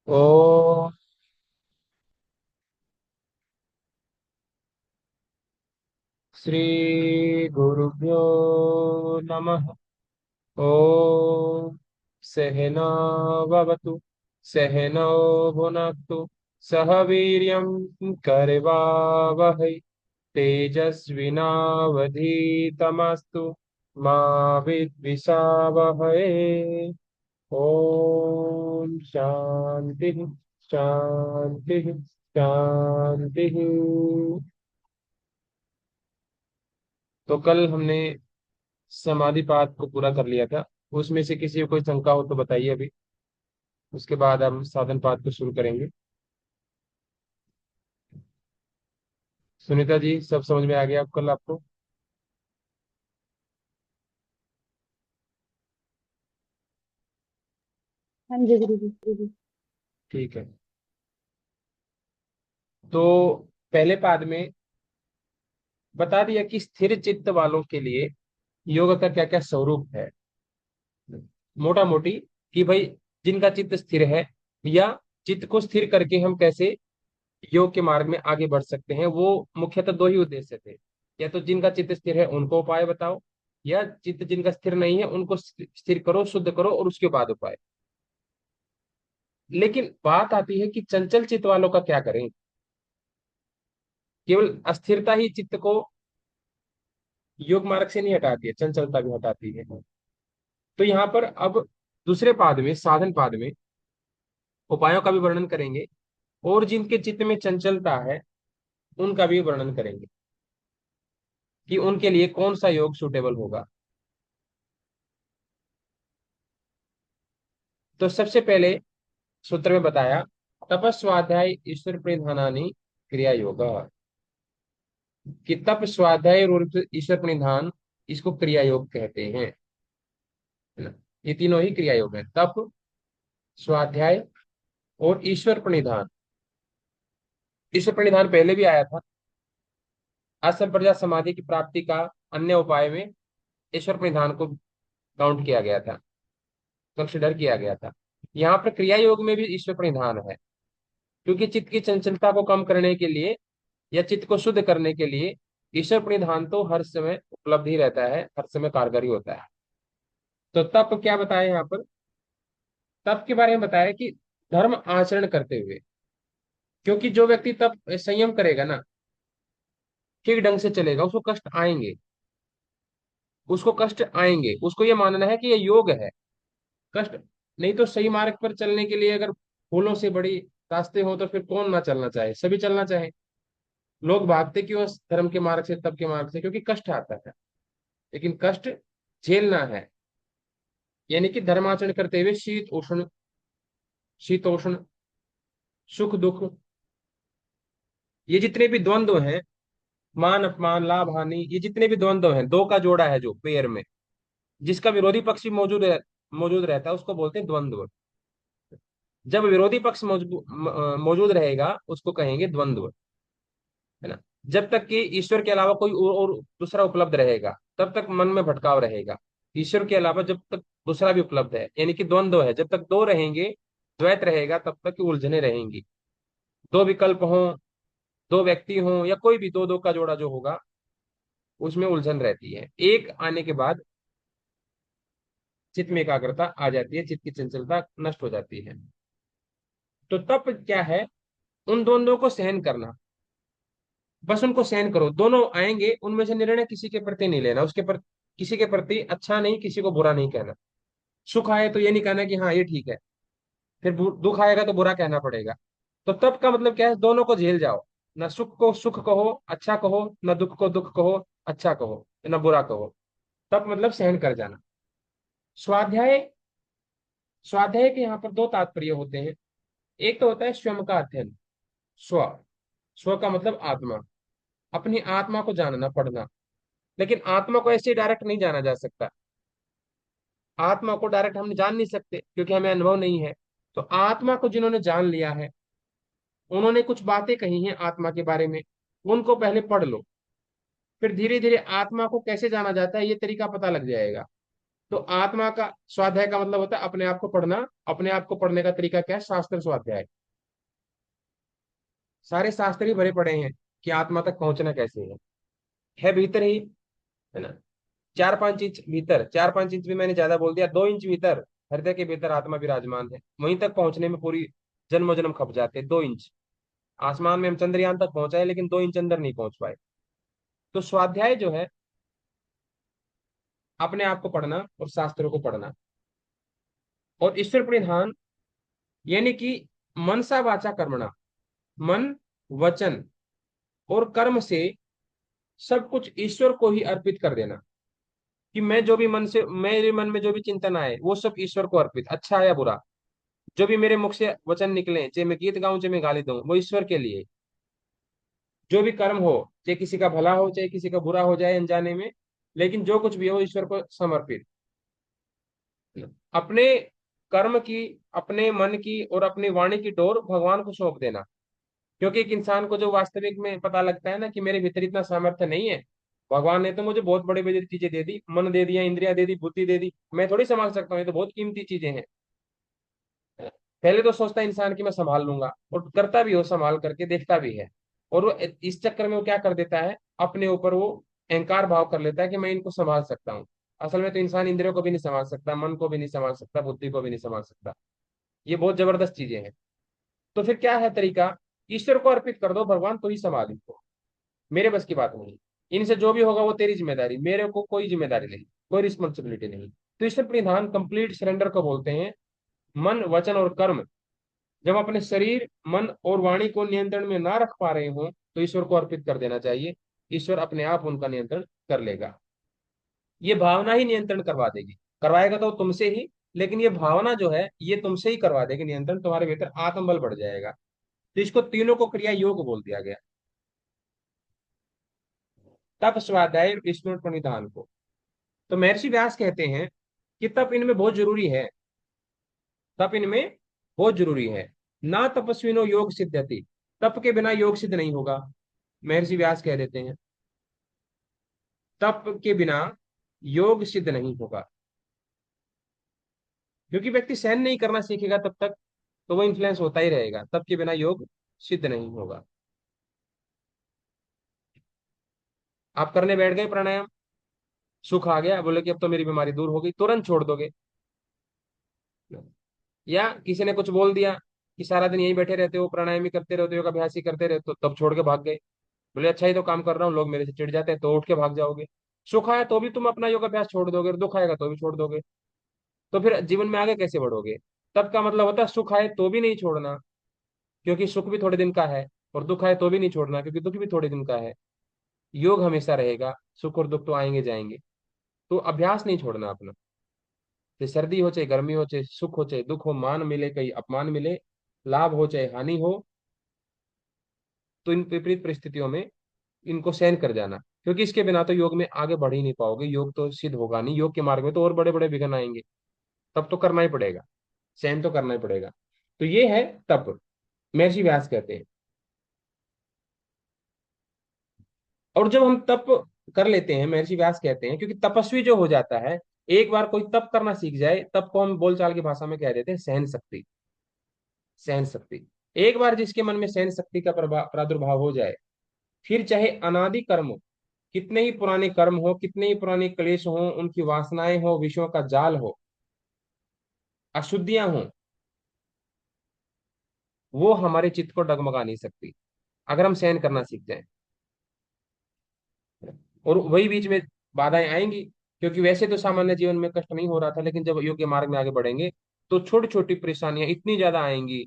ओ श्री गुरुभ्यो नमः। ओम सहना भवतु, सहनौ भुनक्तु, सह वीर्यं करवावहै, तेजस्विनावधीतमस्तु मा विद्विषावहै। ओम शांति शांति शांति। तो कल हमने समाधि पाठ को पूरा कर लिया था। उसमें से किसी को कोई शंका हो तो बताइए अभी। उसके बाद हम साधन पाठ को शुरू करेंगे। सुनीता जी, सब समझ में आ गया अब कल आपको? हाँ जी गुरु जी। ठीक है। तो पहले पाद में बता दिया कि स्थिर चित्त वालों के लिए योग का क्या क्या स्वरूप है, मोटा मोटी। कि भाई जिनका चित्त स्थिर है, या चित्त को स्थिर करके हम कैसे योग के मार्ग में आगे बढ़ सकते हैं, वो मुख्यतः दो ही उद्देश्य थे। या तो जिनका चित्त स्थिर है उनको उपाय बताओ, या चित्त जिनका स्थिर नहीं है उनको स्थिर करो, शुद्ध करो और उसके बाद उपाय। लेकिन बात आती है कि चंचल चित्त वालों का क्या करें। केवल अस्थिरता ही चित्त को योग मार्ग से नहीं हटाती है, चंचलता भी हटाती है। तो यहाँ पर अब दूसरे पाद में, साधन पाद में, उपायों का भी वर्णन करेंगे और जिनके चित्त में चंचलता है उनका भी वर्णन करेंगे कि उनके लिए कौन सा योग सूटेबल होगा। तो सबसे पहले सूत्र में बताया, तपस्वाध्याय ईश्वर प्रणिधानानि क्रिया योगा। कि तप, स्वाध्याय और ईश्वर प्रणिधान, इसको क्रिया योग कहते हैं, है ना। ये तीनों ही क्रिया योग है, तप, स्वाध्याय और ईश्वर प्रणिधान। ईश्वर प्रणिधान पहले भी आया था। असंप्रज्ञात समाधि की प्राप्ति का अन्य उपाय में ईश्वर प्रणिधान को काउंट किया गया था, कंसिडर किया गया था। यहाँ पर क्रिया योग में भी ईश्वर प्रणिधान है, क्योंकि चित्त की चंचलता को कम करने के लिए या चित्त को शुद्ध करने के लिए ईश्वर प्रणिधान तो हर समय उपलब्ध ही रहता है, हर समय कारगर ही होता है। तो तप क्या बताया यहाँ पर? तप के बारे में बताया कि धर्म आचरण करते हुए, क्योंकि जो व्यक्ति तप संयम करेगा ना, ठीक ढंग से चलेगा, उसको कष्ट आएंगे, उसको कष्ट आएंगे, उसको ये मानना है कि ये योग है। कष्ट नहीं तो सही मार्ग पर चलने के लिए अगर फूलों से बड़ी रास्ते हो तो फिर कौन ना चलना चाहे, सभी चलना चाहे। लोग भागते क्यों उस धर्म के मार्ग से, तप के मार्ग से? क्योंकि कष्ट आता है। लेकिन कष्ट झेलना है, यानी कि धर्माचरण करते हुए शीत उष्ण, शीतोष्ण, सुख दुख, ये जितने भी द्वंद्व हैं, मान अपमान, लाभ हानि, ये जितने भी द्वंद्व हैं, दो का जोड़ा है जो पेयर में, जिसका विरोधी पक्ष भी मौजूद रहता है, उसको बोलते हैं द्वंद्व। जब विरोधी पक्ष मौजूद रहेगा उसको कहेंगे द्वंद्व, है ना। जब तक कि ईश्वर के अलावा कोई और दूसरा उपलब्ध रहेगा तब तक मन में भटकाव रहेगा। ईश्वर के अलावा जब तक दूसरा भी उपलब्ध है, यानी कि द्वंद्व है, जब तक दो रहेंगे, द्वैत रहेगा, तब तक की उलझने रहेंगी। दो विकल्प हों, दो व्यक्ति हों, या कोई भी दो दो का जोड़ा जो होगा, उसमें उलझन रहती है। एक आने के बाद चित्त में एकाग्रता आ जाती है, चित्त की चंचलता नष्ट हो जाती है। तो तप क्या है? उन द्वंद्वों को सहन करना। बस उनको सहन करो, दोनों आएंगे, उनमें से निर्णय किसी के प्रति नहीं लेना, उसके प्रति, किसी के प्रति अच्छा नहीं, किसी को बुरा नहीं कहना। सुख आए तो ये नहीं कहना कि हाँ ये ठीक है, फिर दुख आएगा तो बुरा कहना पड़ेगा। तो तप का मतलब क्या है? दोनों को झेल जाओ। न सुख को सुख कहो, अच्छा कहो, न दुख को दुख कहो, अच्छा कहो, न बुरा कहो। तप मतलब सहन कर जाना। स्वाध्याय, स्वाध्याय के यहाँ पर दो तात्पर्य होते हैं। एक तो होता है स्वयं का अध्ययन। स्व, स्व का मतलब आत्मा, अपनी आत्मा को जानना, पढ़ना। लेकिन आत्मा को ऐसे डायरेक्ट नहीं जाना जा सकता। आत्मा को डायरेक्ट हम जान नहीं सकते क्योंकि हमें अनुभव नहीं है। तो आत्मा को जिन्होंने जान लिया है, उन्होंने कुछ बातें कही हैं आत्मा के बारे में, उनको पहले पढ़ लो। फिर धीरे धीरे आत्मा को कैसे जाना जाता है ये तरीका पता लग जाएगा। तो आत्मा का स्वाध्याय का मतलब होता है अपने आप को पढ़ना। अपने आप को पढ़ने का तरीका क्या है? शास्त्र स्वाध्याय। सारे शास्त्र ही भरे पड़े हैं कि आत्मा तक पहुंचना कैसे है भीतर ही, है ना। 4-5 इंच भीतर, 4-5 इंच भी मैंने ज्यादा बोल दिया, 2 इंच भीतर हृदय के भीतर आत्मा विराजमान है। वहीं तक पहुंचने में पूरी जन्म जन्म खप जाते हैं। 2 इंच आसमान में हम चंद्रयान तक पहुंचाए, लेकिन 2 इंच अंदर नहीं पहुंच पाए। तो स्वाध्याय जो है अपने आप को पढ़ना और शास्त्रों को पढ़ना। और ईश्वर प्रणिधान यानी कि मनसा वाचा कर्मणा, मन, वचन और कर्म से सब कुछ ईश्वर को ही अर्पित कर देना। कि मैं जो भी मन से, मेरे मन में जो भी चिंतन आए वो सब ईश्वर को अर्पित, अच्छा या बुरा। जो भी मेरे मुख से वचन निकले, चाहे मैं गीत गाऊं चाहे मैं गाली दूं, वो ईश्वर के लिए। जो भी कर्म हो, चाहे किसी का भला हो चाहे किसी का बुरा हो जाए अनजाने में, लेकिन जो कुछ भी हो ईश्वर को समर्पित। अपने कर्म की, अपने मन की और अपनी वाणी की डोर भगवान को सौंप देना। क्योंकि एक इंसान को जो वास्तविक में पता लगता है ना कि मेरे भीतर इतना सामर्थ्य नहीं है, भगवान ने तो मुझे बहुत बड़ी बड़ी चीजें दे दी, मन दे दिया, इंद्रिया दे दी, बुद्धि दे दी, मैं थोड़ी संभाल सकता हूँ, ये तो बहुत कीमती चीजें हैं। पहले तो सोचता है इंसान कि मैं संभाल लूंगा, और करता भी हो, संभाल करके देखता भी है। और वो इस चक्कर में वो क्या कर देता है, अपने ऊपर वो अहंकार भाव कर लेता है कि मैं इनको संभाल सकता हूँ। असल में तो इंसान इंद्रियों को भी नहीं संभाल सकता, मन को भी नहीं संभाल सकता, बुद्धि को भी नहीं संभाल सकता। ये बहुत जबरदस्त चीजें हैं। तो फिर क्या है तरीका? ईश्वर को अर्पित कर दो, भगवान तो ही संभाल इनको, मेरे बस की बात नहीं। इनसे जो भी होगा वो तेरी जिम्मेदारी, मेरे को कोई जिम्मेदारी नहीं, कोई रिस्पॉन्सिबिलिटी नहीं। तो ईश्वर प्रणिधान कंप्लीट सरेंडर को बोलते हैं। मन, वचन और कर्म जब अपने शरीर, मन और वाणी को नियंत्रण में ना रख पा रहे हो तो ईश्वर को अर्पित कर देना चाहिए। ईश्वर अपने आप उनका नियंत्रण कर लेगा। ये भावना ही नियंत्रण करवा देगी। करवाएगा तो तुमसे ही, लेकिन ये भावना जो है ये तुमसे ही करवा देगी नियंत्रण, तुम्हारे भीतर आत्मबल बढ़ जाएगा। तो इसको तीनों को क्रिया योग बोल दिया गया। तप, स्वाध्याय, विष्णु प्रणिधान को। तो महर्षि व्यास कहते हैं कि तप इनमें बहुत जरूरी है। तप इनमें बहुत जरूरी है। ना तपस्विनो योग सिद्ध्यति, तप के बिना योग सिद्ध नहीं होगा। महर्षि व्यास कह देते हैं तप के बिना योग सिद्ध नहीं होगा। क्योंकि व्यक्ति सहन नहीं करना सीखेगा तब तक तो वो इन्फ्लुएंस होता ही रहेगा, तप के बिना योग सिद्ध नहीं होगा। आप करने बैठ गए प्राणायाम, सुख आ गया, बोले कि अब तो मेरी बीमारी दूर हो गई, तुरंत छोड़ दोगे? या किसी ने कुछ बोल दिया कि सारा दिन यही बैठे रहते हो, प्राणायाम ही करते रहते हो, योग अभ्यास ही करते रहते हो, तब छोड़ के भाग गए। बोले अच्छा ही तो काम कर रहा हूँ, लोग मेरे से चिढ़ जाते हैं, तो उठ के भाग जाओगे। सुख आया तो भी तुम अपना योग अभ्यास छोड़ दोगे, और दुख आएगा तो भी छोड़ दोगे। तो फिर जीवन में आगे कैसे बढ़ोगे? तब का मतलब होता है सुख आए तो भी नहीं छोड़ना, क्योंकि सुख भी थोड़े दिन का है, और दुख आए तो भी नहीं छोड़ना, क्योंकि दुख भी थोड़े दिन का है। योग हमेशा रहेगा, सुख और दुख तो आएंगे जाएंगे। तो अभ्यास नहीं छोड़ना अपना। चाहे सर्दी हो चाहे गर्मी हो, चाहे सुख हो चाहे दुख हो, मान मिले कहीं अपमान मिले, लाभ हो चाहे हानि हो, तो इन विपरीत परिस्थितियों में इनको सहन कर जाना। क्योंकि इसके बिना तो योग में आगे बढ़ ही नहीं पाओगे, योग तो सिद्ध होगा नहीं, योग के मार्ग में तो और बड़े बड़े विघ्न आएंगे। तब तो करना ही पड़ेगा, सहन तो करना ही पड़ेगा। तो ये है तप, महर्षि व्यास कहते हैं। और जब हम तप कर लेते हैं, महर्षि व्यास कहते हैं, क्योंकि तपस्वी जो हो जाता है, एक बार कोई तप करना सीख जाए, तप को हम बोलचाल की भाषा में कह देते हैं सहन शक्ति। सहन शक्ति, एक बार जिसके मन में सहन शक्ति का प्रादुर्भाव हो जाए, फिर चाहे अनादि कर्म हो, कितने ही पुराने कर्म हो, कितने ही पुराने क्लेश हो, उनकी वासनाएं हो, विषयों का जाल हो, अशुद्धियां हो, वो हमारे चित्त को डगमगा नहीं सकती अगर हम सहन करना सीख जाएं। और वही बीच में बाधाएं आएंगी, क्योंकि वैसे तो सामान्य जीवन में कष्ट नहीं हो रहा था, लेकिन जब योग्य मार्ग में आगे बढ़ेंगे तो छोटी छोटी परेशानियां इतनी ज्यादा आएंगी,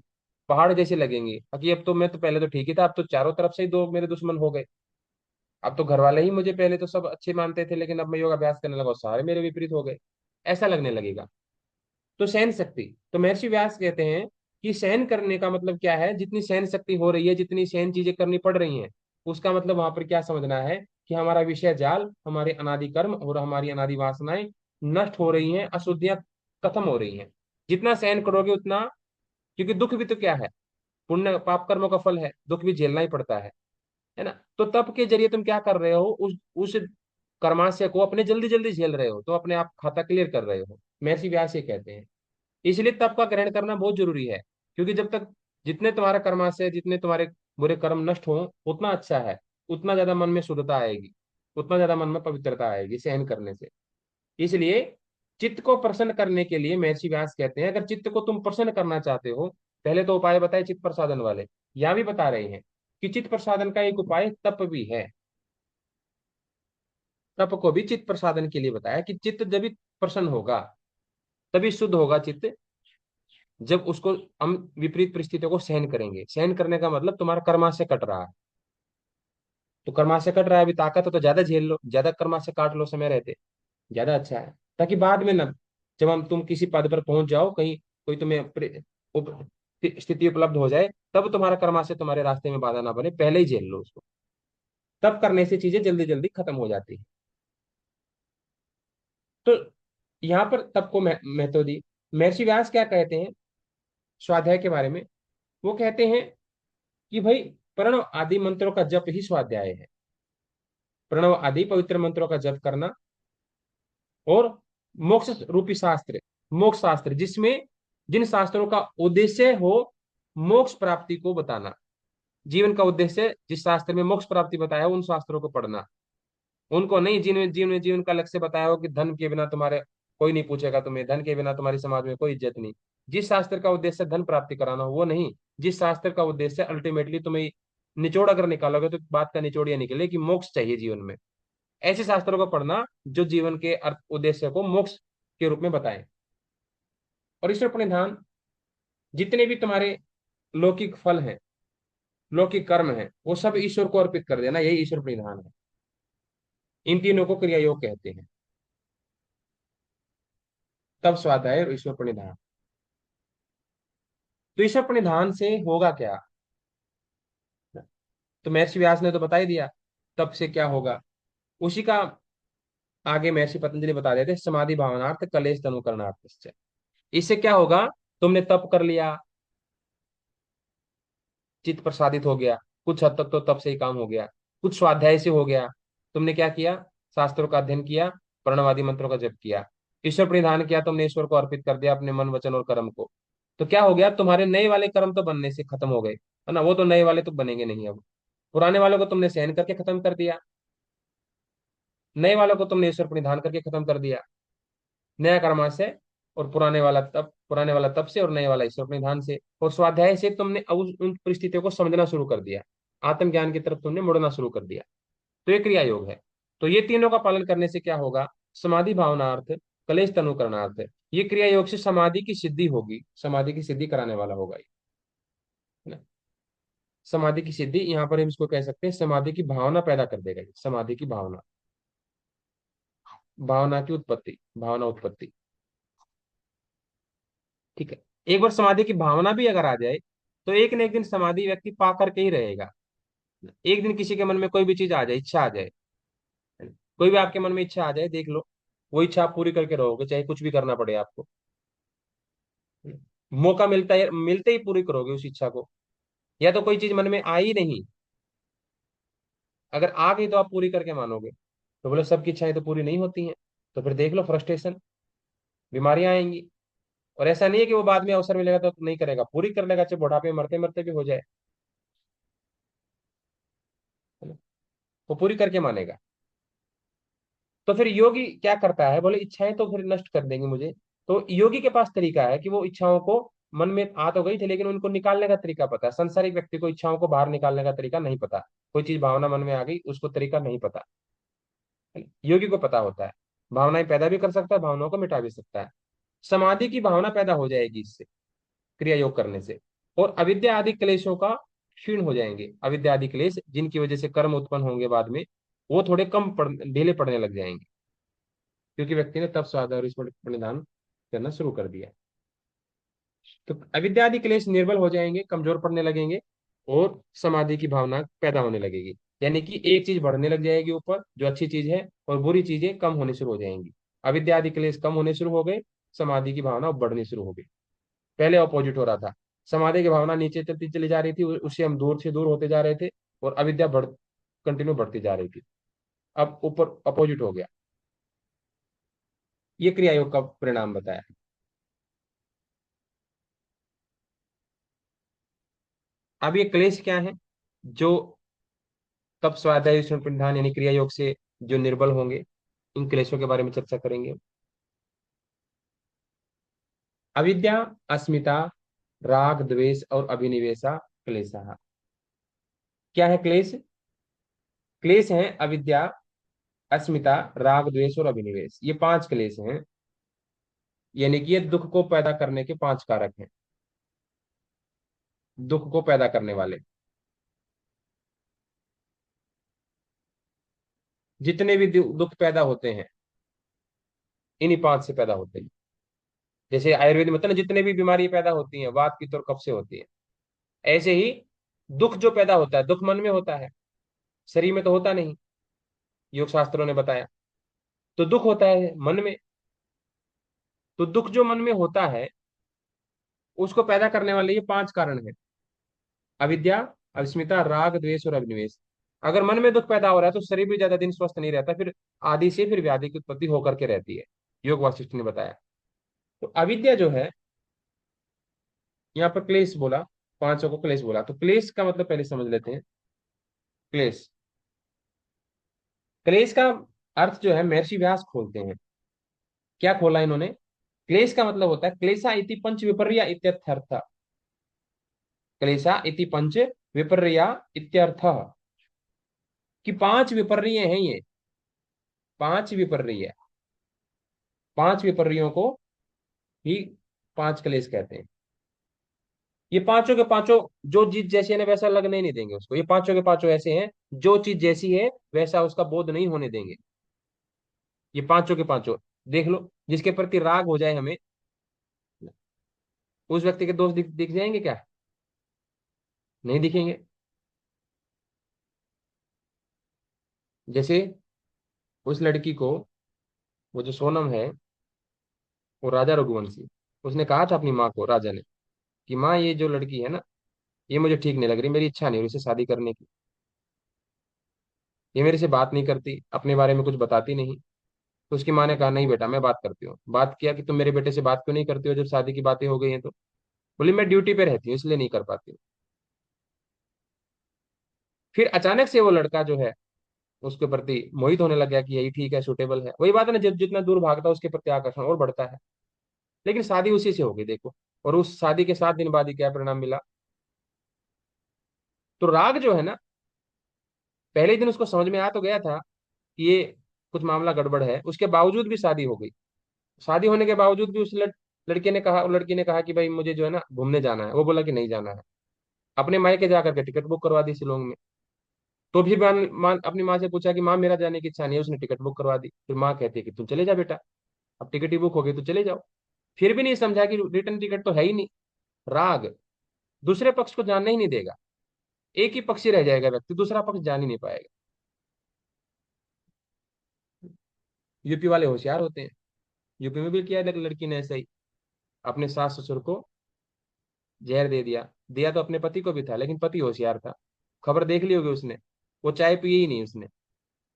पहाड़ जैसे लगेंगी कि अब तो मैं तो पहले तो ठीक ही था, अब तो चारों तरफ से ही दो मेरे दुश्मन हो गए। अब तो घर वाले ही मुझे पहले तो सब अच्छे मानते थे, लेकिन अब मैं योगाभ्यास करने लगा सारे मेरे विपरीत हो गए, ऐसा लगने लगेगा। तो सहन शक्ति, तो महर्षि व्यास कहते हैं कि सहन करने का मतलब क्या है, जितनी सहन शक्ति हो रही है, जितनी सहन चीजें करनी पड़ रही हैं, उसका मतलब वहां पर क्या समझना है कि हमारा विषय जाल, हमारे अनादि कर्म और हमारी अनादि वासनाएं नष्ट हो रही हैं, अशुद्धियां खत्म हो रही हैं। जितना सहन करोगे उतना, क्योंकि दुख भी तो क्या है, पुण्य पाप कर्मों का फल है, दुख भी झेलना ही पड़ता है ना। तो तप के जरिए तुम क्या कर रहे हो, उस कर्माशय को अपने जल्दी जल्दी झेल रहे हो, तो अपने आप खाता क्लियर कर रहे हो। महर्षि व्यास ये कहते हैं। इसलिए तप का ग्रहण करना बहुत जरूरी है, क्योंकि जब तक जितने तुम्हारा कर्माशय, जितने तुम्हारे बुरे कर्म नष्ट हो, उतना अच्छा है, उतना ज्यादा मन में शुद्धता आएगी, उतना ज्यादा मन में पवित्रता आएगी सहन करने से। इसलिए चित्त को प्रसन्न करने के लिए महर्षि व्यास कहते हैं, अगर चित्त को तुम प्रसन्न करना चाहते हो, पहले तो उपाय बताए चित्त प्रसादन वाले, यहाँ भी बता रहे हैं कि चित्त प्रसादन का एक उपाय तप भी है। तप को भी चित्त प्रसादन के लिए बताया कि चित्त जब भी प्रसन्न होगा, तभी शुद्ध होगा चित्त, जब उसको हम विपरीत परिस्थितियों को सहन करेंगे। सहन करने का मतलब तुम्हारा कर्माशय कट रहा है, तो कर्माशय कट रहा है, अभी ताकत है तो ज्यादा झेल लो, ज्यादा कर्माशय काट लो समय रहते, ज्यादा अच्छा है। ताकि बाद में ना, जब हम तुम किसी पद पर पहुंच जाओ, कहीं कोई तुम्हें स्थिति उपलब्ध हो जाए, तब तुम्हारा कर्माशय तुम्हारे रास्ते में बाधा ना बने, पहले ही झेल लो उसको। तब करने से चीजें जल्दी जल्दी खत्म हो जाती है। तो यहाँ पर तप को महत्व दी। महर्षि व्यास क्या कहते हैं स्वाध्याय के बारे में? वो कहते हैं कि भाई, प्रणव आदि मंत्रों का जप ही स्वाध्याय है। प्रणव आदि पवित्र मंत्रों का जप करना, और मोक्ष रूपी शास्त्र, मोक्ष शास्त्र जिसमें, जिन शास्त्रों का उद्देश्य हो मोक्ष प्राप्ति को बताना, जीवन का उद्देश्य जिस शास्त्र में मोक्ष प्राप्ति बताया हो, उन शास्त्रों को पढ़ना। उनको नहीं जिनमें जीवन जीवन का लक्ष्य बताया हो कि धन के बिना तुम्हारे कोई नहीं पूछेगा तुम्हें, धन के बिना तुम्हारी समाज में कोई इज्जत नहीं। जिस शास्त्र का उद्देश्य धन प्राप्ति कराना हो वो नहीं, जिस शास्त्र का उद्देश्य अल्टीमेटली तुम्हें, निचोड़ अगर निकालोगे तो बात का निचोड़ ये निकले कि मोक्ष चाहिए जीवन में, ऐसे शास्त्रों को पढ़ना जो जीवन के अर्थ उद्देश्य को मोक्ष के रूप में बताएं। और ईश्वर प्रणिधान, जितने भी तुम्हारे लौकिक फल हैं, लौकिक कर्म हैं, वो सब ईश्वर को अर्पित कर देना, यही ईश्वर प्रणिधान है। इन तीनों को क्रिया योग कहते हैं। तब स्वाध्याय और ईश्वर प्रणिधान। तो ईश्वर प्रणिधान से होगा क्या? तो महर्षि व्यास ने तो बता ही दिया तब से क्या होगा। उसी का आगे महर्षि पतंजलि बता देते, समाधि भावनार्थ कलेश तनुकरणार्थ। इससे क्या होगा? तुमने तप कर लिया, चित्त प्रसादित हो गया, कुछ हद तक तो तप से ही काम हो गया, कुछ स्वाध्याय से हो गया। तुमने क्या किया? शास्त्रों का अध्ययन किया, प्रणवादी मंत्रों का जप किया, ईश्वर प्रणिधान किया, तुमने ईश्वर को अर्पित कर दिया अपने मन वचन और कर्म को। तो क्या हो गया? तुम्हारे नए वाले कर्म तो बनने से खत्म हो गए, है ना, वो तो नए वाले तो बनेंगे नहीं अब। पुराने वालों को तुमने सहन करके खत्म कर दिया, नए वालों को तुमने ईश्वर प्रणिधान करके खत्म कर दिया। नया कर्माशय और पुराने वाला तप से और नए वाला ईश्वर प्रणिधान से। और स्वाध्याय से तुमने अब उन परिस्थितियों को समझना शुरू कर दिया, आत्मज्ञान की तरफ तुमने मुड़ना शुरू कर दिया। तो ये क्रिया योग है। तो ये तीनों का पालन करने से क्या होगा? समाधि भावनार्थ, कलेश तनुकरणार्थ, ये क्रिया योग से समाधि की सिद्धि होगी, समाधि की सिद्धि कराने वाला होगा ये, है ना। समाधि की सिद्धि, यहाँ पर हम इसको कह सकते हैं समाधि की भावना पैदा कर देगा ये, समाधि की भावना, भावना की उत्पत्ति, भावना उत्पत्ति। ठीक है। एक बार समाधि की भावना भी अगर आ जाए, तो एक न एक दिन समाधि व्यक्ति पा करके ही रहेगा। एक दिन किसी के मन में कोई भी चीज आ जाए, इच्छा आ जाए, है ना? कोई भी आपके मन में इच्छा आ जाए, देख लो, वो इच्छा आप पूरी करके रहोगे, चाहे कुछ भी करना पड़े आपको। मौका मिलता है, मिलते ही पूरी करोगे उस इच्छा को। या तो कोई चीज मन में आई नहीं, अगर आ गई तो आप पूरी करके मानोगे। तो बोले सबकी इच्छाएं तो पूरी नहीं होती हैं, तो फिर देख लो फ्रस्ट्रेशन, बीमारियां आएंगी। और ऐसा नहीं है कि वो बाद में अवसर मिलेगा तो नहीं करेगा, पूरी कर लेगा, चाहे बुढ़ापे में मरते मरते भी हो जाए, है ना? वो पूरी करके मानेगा। तो फिर योगी क्या करता है? बोले इच्छाएं तो फिर नष्ट कर देंगी मुझे। तो योगी के पास तरीका है कि वो इच्छाओं को, मन में आ तो गई थी लेकिन उनको निकालने का तरीका पता है। संसारिक व्यक्ति को इच्छाओं को बाहर निकालने का तरीका नहीं पता, कोई चीज भावना मन में आ गई उसको तरीका नहीं पता, है ना? योगी को पता होता है, भावनाएं पैदा भी कर सकता है, भावनाओं को मिटा भी सकता है। समाधि की भावना पैदा हो जाएगी इससे, क्रिया योग करने से। और अविद्या आदि क्लेशों का क्षीण हो जाएंगे, अविद्या आदि क्लेश जिनकी वजह से कर्म उत्पन्न होंगे बाद में, वो थोड़े ढीले पड़ने लग जाएंगे, क्योंकि व्यक्ति ने तप स्वाध्याय और ईश्वर प्रणिधान करना शुरू कर दिया। तो अविद्या आदि क्लेश निर्बल हो जाएंगे, कमजोर पड़ने लगेंगे, और समाधि की भावना पैदा होने लगेगी। यानी कि एक चीज बढ़ने लग जाएगी ऊपर जो अच्छी चीज है, और बुरी चीजें कम होनी शुरू हो जाएंगी। अविद्या आदि क्लेश कम होने शुरू हो गए, समाधि की भावना बढ़नी शुरू हो गई। पहले अपोजिट हो रहा था, समाधि की भावना नीचे चलती चली जा रही थी, उससे हम दूर से दूर होते जा रहे थे, और अविद्या कंटिन्यू बढ़ती जा रही थी। अब ऊपर अपोजिट हो गया। ये क्रिया योग का परिणाम बताया। अब ये क्लेश क्या है, जो तप स्वाध्याय विस्मरण प्रनिधान यानी क्रिया योग से जो निर्बल होंगे, इन क्लेशों के बारे में चर्चा करेंगे। अविद्या, अस्मिता, राग द्वेष और अभिनिवेशा क्लेशः। क्या है क्लेश? क्लेश है अविद्या, अस्मिता, राग द्वेष और अभिनिवेश, ये पांच क्लेश हैं। यानी कि ये दुख को पैदा करने के पांच कारक हैं, दुख को पैदा करने वाले। जितने भी दुख पैदा होते हैं, इन्हीं पांच से पैदा होते हैं। जैसे आयुर्वेद में होता है ना, जितने भी बीमारी पैदा होती हैं वात पित्त और कफ से होती है, ऐसे ही दुख जो पैदा होता है, दुख मन में होता है, शरीर में तो होता नहीं, योग शास्त्रों ने बताया। तो दुख होता है मन में। तो दुख जो मन में होता है, उसको पैदा करने वाले ये पांच कारण हैं: अविद्या, अस्मिता, राग द्वेष और अभिनिवेश। अगर मन में दुख पैदा हो रहा है तो शरीर भी ज्यादा दिन स्वस्थ नहीं रहता, फिर आदि से फिर व्याधि की उत्पत्ति होकर के रहती है। योग वासिष्ठ ने बताया। तो अविद्या जो है, यहाँ पर क्लेश बोला, पांचों को क्लेश बोला, तो क्लेश का मतलब पहले समझ लेते हैं। क्लेश, क्लेश का अर्थ जो है महर्षि व्यास खोलते हैं। क्या खोला इन्होंने? क्लेश का मतलब होता है क्लेशा इति पंच विपर्य इत्यर्थ। क्लेशा इति पंच विपर्य इत्यर्थ, कि पांच विपर्य हैं ये, पांच विपर्य, पांच विपर्यों को ही पांच क्लेश कहते हैं। ये पांचों के पांचों जो चीज जैसी है ना वैसा लगने ही नहीं देंगे उसको। ये पांचों के पांचों ऐसे हैं, जो चीज जैसी है वैसा उसका बोध नहीं होने देंगे। ये पांचों के पांचों देख लो, जिसके प्रति राग हो जाए हमें, उस व्यक्ति के दोष दिख जाएंगे क्या? नहीं दिखेंगे। जैसे उस लड़की को, वो जो सोनम है, वो राजा रघुवंशी, उसने कहा था अपनी माँ को, राजा ने, कि माँ ये जो लड़की है ना, ये मुझे ठीक नहीं लग रही, मेरी इच्छा नहीं हो रही इससे शादी करने की। ये मेरे से बात नहीं करती, अपने बारे में कुछ बताती नहीं। तो उसकी माँ ने कहा नहीं बेटा मैं बात करती हूँ। बात किया कि तुम मेरे बेटे से बात क्यों नहीं करती हो जब शादी की बातें हो गई हैं तो? बोली मैं ड्यूटी पे रहती हूँ इसलिए नहीं कर पाती हूँ। फिर अचानक से वो लड़का जो है उसके प्रति मोहित होने लग गया कि यही ठीक है, सुटेबल है। वही बात है ना, जितना दूर भागता है उसके प्रति आकर्षण और बढ़ता है। लेकिन शादी उसी से हो गई देखो, और उस शादी के 7 दिन बाद ही क्या परिणाम मिला। तो राग जो है ना, पहले ही दिन उसको समझ में आ तो गया था कि ये कुछ मामला गड़बड़ है, उसके बावजूद भी शादी हो गई। शादी होने के बावजूद भी उस लड़की ने कहा कि भाई मुझे जो है ना घूमने जाना है। वो बोला कि नहीं जाना है। अपने मायके जा करके टिकट बुक करवा दी शिलोंग में। तो फिर अपनी माँ से पूछा कि माँ मेरा जाने की इच्छा नहीं है, उसने टिकट बुक करवा दी। फिर माँ कहती है कि तुम चले जा बेटा, अब टिकट ही बुक हो गई तो चले जाओ। फिर भी नहीं समझा कि रिटर्न टिकट तो है ही नहीं। राग दूसरे पक्ष को जानने ही नहीं देगा, एक ही पक्षी रह जाएगा व्यक्ति, दूसरा पक्ष जान ही नहीं पाएगा। यूपी वाले होशियार होते हैं। यूपी में भी किया है लड़की ने ऐसा ही, अपने सास ससुर को जहर दे दिया। दिया तो अपने पति को भी था, लेकिन पति होशियार था, खबर देख ली होगी उसने, वो चाय पिए ही नहीं उसने,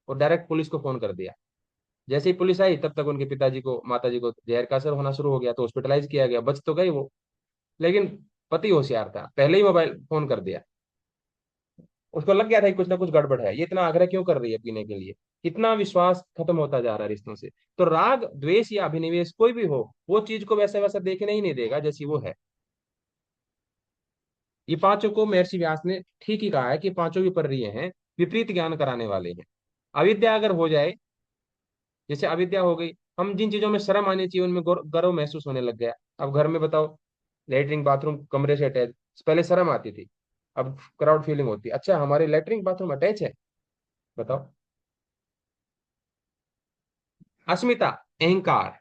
और डायरेक्ट पुलिस को फोन कर दिया। जैसे ही पुलिस आई तब तक उनके पिताजी को, माताजी को जहर का असर होना शुरू हो गया, तो हॉस्पिटलाइज किया गया, बच तो गई वो। लेकिन पति होशियार था, पहले ही मोबाइल फोन कर दिया। उसको लग गया था कि कुछ ना कुछ गड़बड़ है, ये इतना आग्रह क्यों कर रही है पीने के लिए। इतना विश्वास खत्म होता जा रहा है रिश्तों से। तो राग द्वेष या अभिनिवेश कोई भी हो, वो चीज को वैसा वैसा देखने ही नहीं देगा जैसी वो है। ये पांचों को महर्षि व्यास ने ठीक ही कहा है कि पांचों विपर्य हैं, विपरीत ज्ञान कराने वाले हैं। अविद्या अगर हो जाए, जैसे अविद्या हो गई, हम जिन चीजों में शर्म आनी चाहिए उनमें गर्व महसूस होने लग गया। अब घर में बताओ, लेटरिन बाथरूम कमरे से अटैच, पहले शर्म आती थी, अब प्राउड फीलिंग होती है, अच्छा हमारे लेटरिन बाथरूम अटैच है। बताओ। अस्मिता, अहंकार,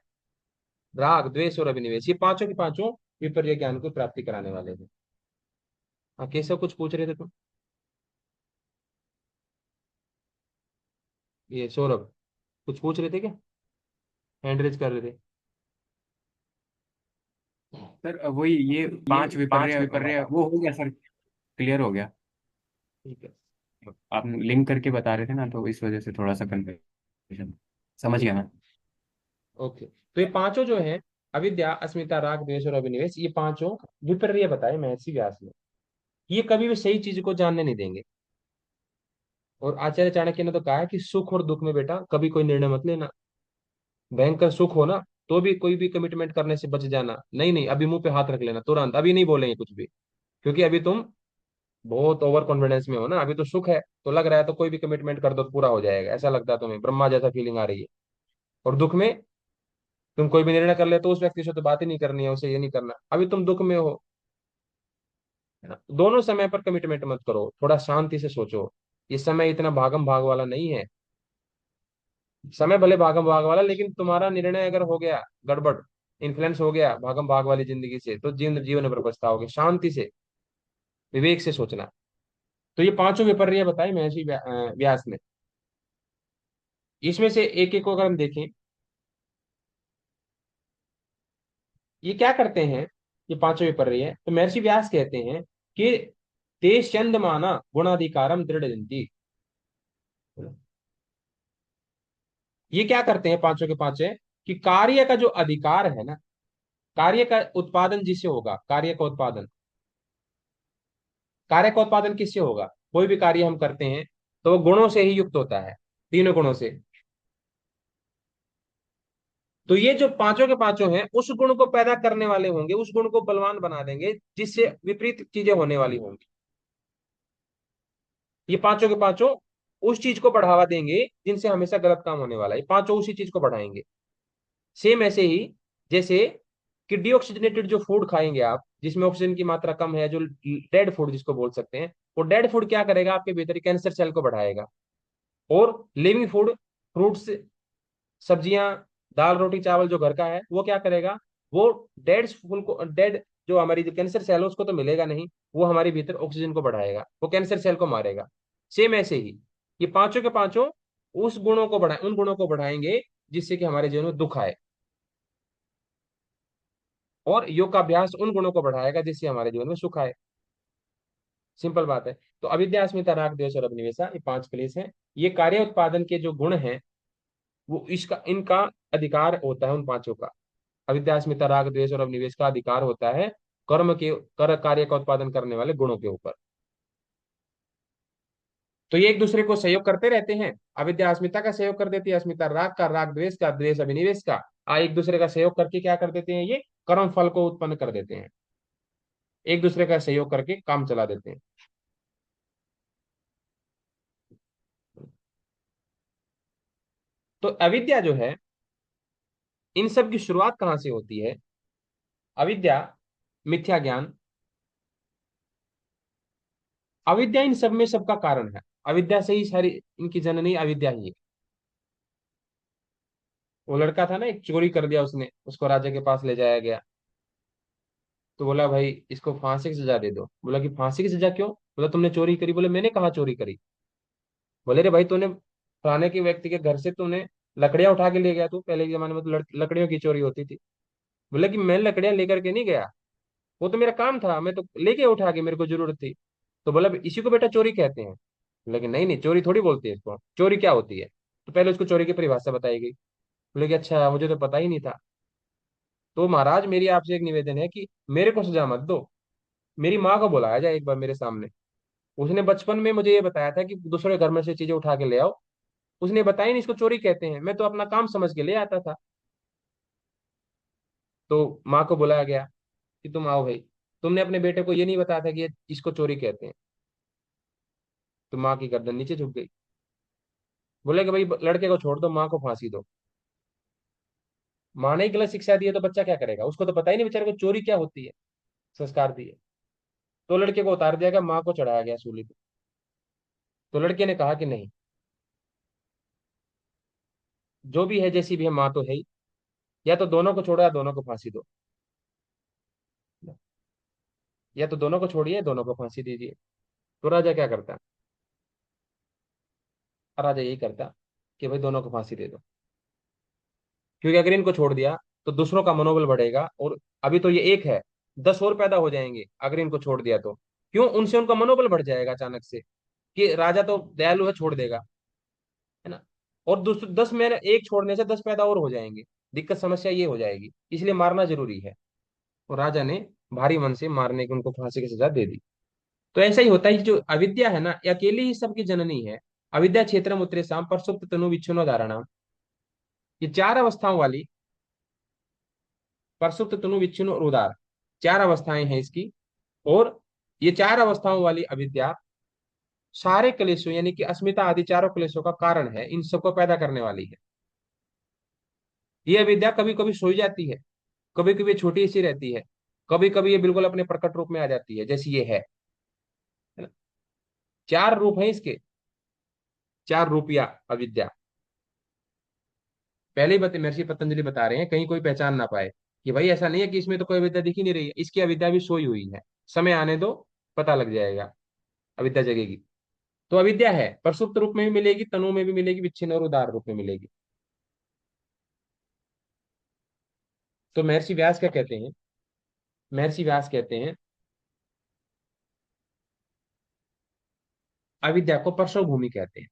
राग द्वेष और अभिनिवेश, ये पांचों के पांचों विपर्य ज्ञान को प्राप्ति कराने वाले हैं। हाँ केशव, कुछ पूछ रहे थे तुम? ये सौरभ, कुछ पूछ रहे थे क्या? हैंड रेज कर रहे थे। सर वही ये ये पांच पांच विपर्य विपर्य। वो हो गया सर, क्लियर हो गया। ठीक है। आप लिंक करके बता रहे थे ना, तो इस वजह से थोड़ा सा कंफ्यूजन। समझ गया मैं। ओके, तो ये पांचों जो हैं, अविद्या, अस्मिता, राग, द्वेष और अभिनिवेश, ये पांचों विपर्य बताए महर्षि व्यास ने। ये कभी भी सही चीज को जानने नहीं देंगे। और आचार्य चाणक्य ने तो कहा है कि सुख और दुख में बेटा कभी कोई निर्णय मत लेना। भयंकर सुख हो ना, तो भी कोई भी कमिटमेंट करने से बच जाना। नहीं नहीं, अभी मुंह पे हाथ रख लेना तुरंत, अभी नहीं बोलेंगे कुछ भी। क्योंकि अभी तुम बहुत ओवर कॉन्फिडेंस में हो ना, अभी तो सुख है तो लग रहा है तो कोई भी कमिटमेंट कर दो तो पूरा हो जाएगा, ऐसा लगता है तुम्हें, ब्रह्मा जैसा फीलिंग आ रही है। और दुख में तुम कोई भी निर्णय कर ले तो उस व्यक्ति से तो बात ही नहीं करनी है, उसे ये नहीं करना, अभी तुम दुख में हो, है ना। दोनों समय पर कमिटमेंट मत करो, थोड़ा शांति से सोचो। ये समय इतना भागम भाग वाला नहीं है। समय भले भागम भाग वाला, लेकिन तुम्हारा निर्णय अगर हो गया गड़बड़, इन्फ्लुएंस हो गया भागम भाग वाली जिंदगी से, तो जीवन जीवन भर पछताओगे। शांति से, विवेक से सोचना। तो ये पांचों विपर्य बताए महर्षि व्यास ने। इसमें से एक एक को अगर हम देखें, ये क्या करते हैं, ये पांचों विपर्य, तो महर्षि व्यास कहते हैं कि तेज चंद माना गुणाधिकारम दृढ़ जंती। ये क्या करते हैं पांचों के पांचों, कि कार्य का जो अधिकार है ना, कार्य का उत्पादन जिससे होगा, कार्य का उत्पादन किससे होगा, कोई भी कार्य हम करते हैं तो वो गुणों से ही युक्त होता है, तीनों गुणों से। तो ये जो पांचों के पांचों हैं उस गुण को पैदा करने वाले होंगे, उस गुण को बलवान बना देंगे जिससे विपरीत चीजें होने वाली होंगी। ये पांचों के पांचों उस चीज को बढ़ावा देंगे जिनसे हमेशा गलत काम होने वाला है, ये पांचों उसी चीज को बढ़ाएंगे। सेम ऐसे ही, जैसे कि डीऑक्सीजनेटेड जो फूड खाएंगे आप, जिसमें ऑक्सीजन की मात्रा कम है, जो डेड फूड जिसको बोल सकते हैं, वो डेड फूड क्या करेगा, आपके भीतर कैंसर सेल को बढ़ाएगा। और लिविंग फूड, फ्रूट्स, सब्जियां, दाल रोटी चावल जो घर का है, वो क्या करेगा, वो डेड फूल को, डेड जो हमारी जो कैंसर सेल है उसको तो मिलेगा नहीं, वो हमारे भीतर ऑक्सीजन को बढ़ाएगा, वो कैंसर सेल को मारेगा। सेम ऐसे ही ये पांचों के पांचों उस गुणों को बढ़ाए, उन गुणों को बढ़ाएंगे जिससे कि हमारे जीवन में दुख आए। और योग का अभ्यास उन गुणों को बढ़ाएगा जिससे हमारे जीवन में सुख आए। सिंपल बात है। तो अविद्या, अस्मिता, राग, द्वेष और अभिनिवेशा, ये पांच क्लेश हैं। ये कार्य उत्पादन के जो गुण हैं, वो इसका इनका अधिकार होता है उन पांचों का। अविद्या, अस्मिता, राग, द्वेष और अभिनिवेश का अधिकार होता है कर्म के, कर कार्य का उत्पादन करने वाले गुणों के ऊपर। तो ये एक दूसरे को सहयोग करते रहते हैं। अविद्या अस्मिता का सहयोग कर देती है, अस्मिता राग का, राग द्वेष का, द्वेष अभिनिवेश का। एक दूसरे का सहयोग करके क्या कर देते हैं, ये कर्म फल को उत्पन्न कर देते हैं। एक दूसरे का सहयोग करके काम चला देते हैं। तो अविद्या जो है, इन सब की शुरुआत कहाँ से होती है। अविद्या, मिथ्या ज्ञान, अविद्या इन सब में सबका कारण है। अविद्या से ही सारी इनकी जननी अविद्या ही है। वो लड़का था ना, एक चोरी कर दिया उसने, उसको राजा के पास ले जाया गया। तो बोला भाई इसको फांसी की सजा दे दो। बोला कि फांसी की सजा क्यों। बोला तुमने चोरी करी। बोले मैंने कहा चोरी करी। बोले रे भाई तूने फलाने के व्यक्ति के घर से तूने लकड़ियां उठा के ले गया, तू पहले के जमाने में तो लकड़ियों की चोरी होती थी। बोले कि मैं लकड़ियां लेकर के नहीं गया, वो तो मेरा काम था, मैं तो लेके उठा के, मेरे को जरूरत थी। तो बोला इसी को बेटा चोरी कहते हैं। लेकिन नहीं नहीं, चोरी थोड़ी बोलती है इसको, चोरी क्या होती है। तो पहले उसको चोरी की परिभाषा बताई गई। बोले कि अच्छा मुझे तो पता ही नहीं था। तो महाराज मेरी आपसे एक निवेदन है कि मेरे को सजा मत दो, मेरी माँ को बुलाया जाए एक बार मेरे सामने। उसने बचपन में मुझे ये बताया था कि दूसरे घर में से चीजें उठा के ले आओ। उसने बताया नहीं इसको चोरी कहते हैं, मैं तो अपना काम समझ के ले आता था। तो माँ को बुलाया गया कि तुम आओ भाई, तुमने अपने बेटे को ये नहीं बताया था कि ये इसको चोरी कहते हैं। तो माँ की गर्दन नीचे झुक गई। बोले कि भाई लड़के को छोड़ दो, माँ को फांसी दो। माँ ने ही गलत शिक्षा दी है तो बच्चा क्या करेगा, उसको तो पता ही नहीं बेचारे को चोरी क्या होती है। संस्कार दिए, तो लड़के को उतार दिया गया, माँ को चढ़ाया गया सूली पे। तो लड़के ने कहा कि नहीं, जो भी है जैसी भी है माँ तो है ही, या तो दोनों को छोड़ो या दोनों को फांसी दो, या तो दोनों को छोड़िए दोनों को फांसी दीजिए। तो राजा क्या करता, राजा यही करता कि भाई दोनों को फांसी दे दो। क्योंकि अगर इनको छोड़ दिया तो दूसरों का मनोबल बढ़ेगा, और अभी तो ये एक है, 10 और पैदा हो जाएंगे अगर इनको छोड़ दिया तो। क्यों, उनसे उनका मनोबल बढ़ जाएगा अचानक से, कि राजा तो दयालु है, छोड़ देगा, है ना। और दूसरे 10 में एक छोड़ने से 10 पैदा और हो जाएंगे, दिक्कत समस्या ये हो जाएगी, इसलिए मारना जरूरी है। और राजा ने भारी मन से मारने की उनको फांसी की सजा दे दी। तो ऐसा ही होता है कि जो अविद्या है ना, ये अकेली ही सबकी जननी है। अविद्या क्षेत्रम उत्रेषाम प्रसुप्त तनु विच्छिन्नो धारणा, ये चार अवस्थाओं वाली, प्रसुप्त तनु विच्छिन्न और उदार, चार अवस्थाएं हैं इसकी। और ये चार अवस्थाओं वाली अविद्या सारे क्लेशों यानी कि अस्मिता आदि चारों क्लेशों का कारण है, इन सबको पैदा करने वाली है। ये अविद्या कभी कभी सोई जाती है, कभी कभी छोटी सी रहती है, कभी कभी ये बिल्कुल अपने प्रकट रूप में आ जाती है, जैसी ये है ना। चार रूप है इसके, चार रूपिया अविद्या। पहले ही महर्षि पतंजलि बता रहे हैं, कहीं कोई पहचान ना पाए कि भाई ऐसा नहीं है कि इसमें तो कोई अविद्या दिख ही नहीं रही है, इसकी अविद्या भी सोई हुई है, समय आने दो, पता लग जाएगा, अविद्या जगेगी। तो अविद्या है, पर सुप्त रूप में भी मिलेगी, तनु में भी मिलेगी, विच्छिन्न और उदार रूप में मिलेगी। तो महर्षि व्यास क्या कहते हैं, महर्षि व्यास कहते हैं अविद्या को परसव भूमि कहते हैं।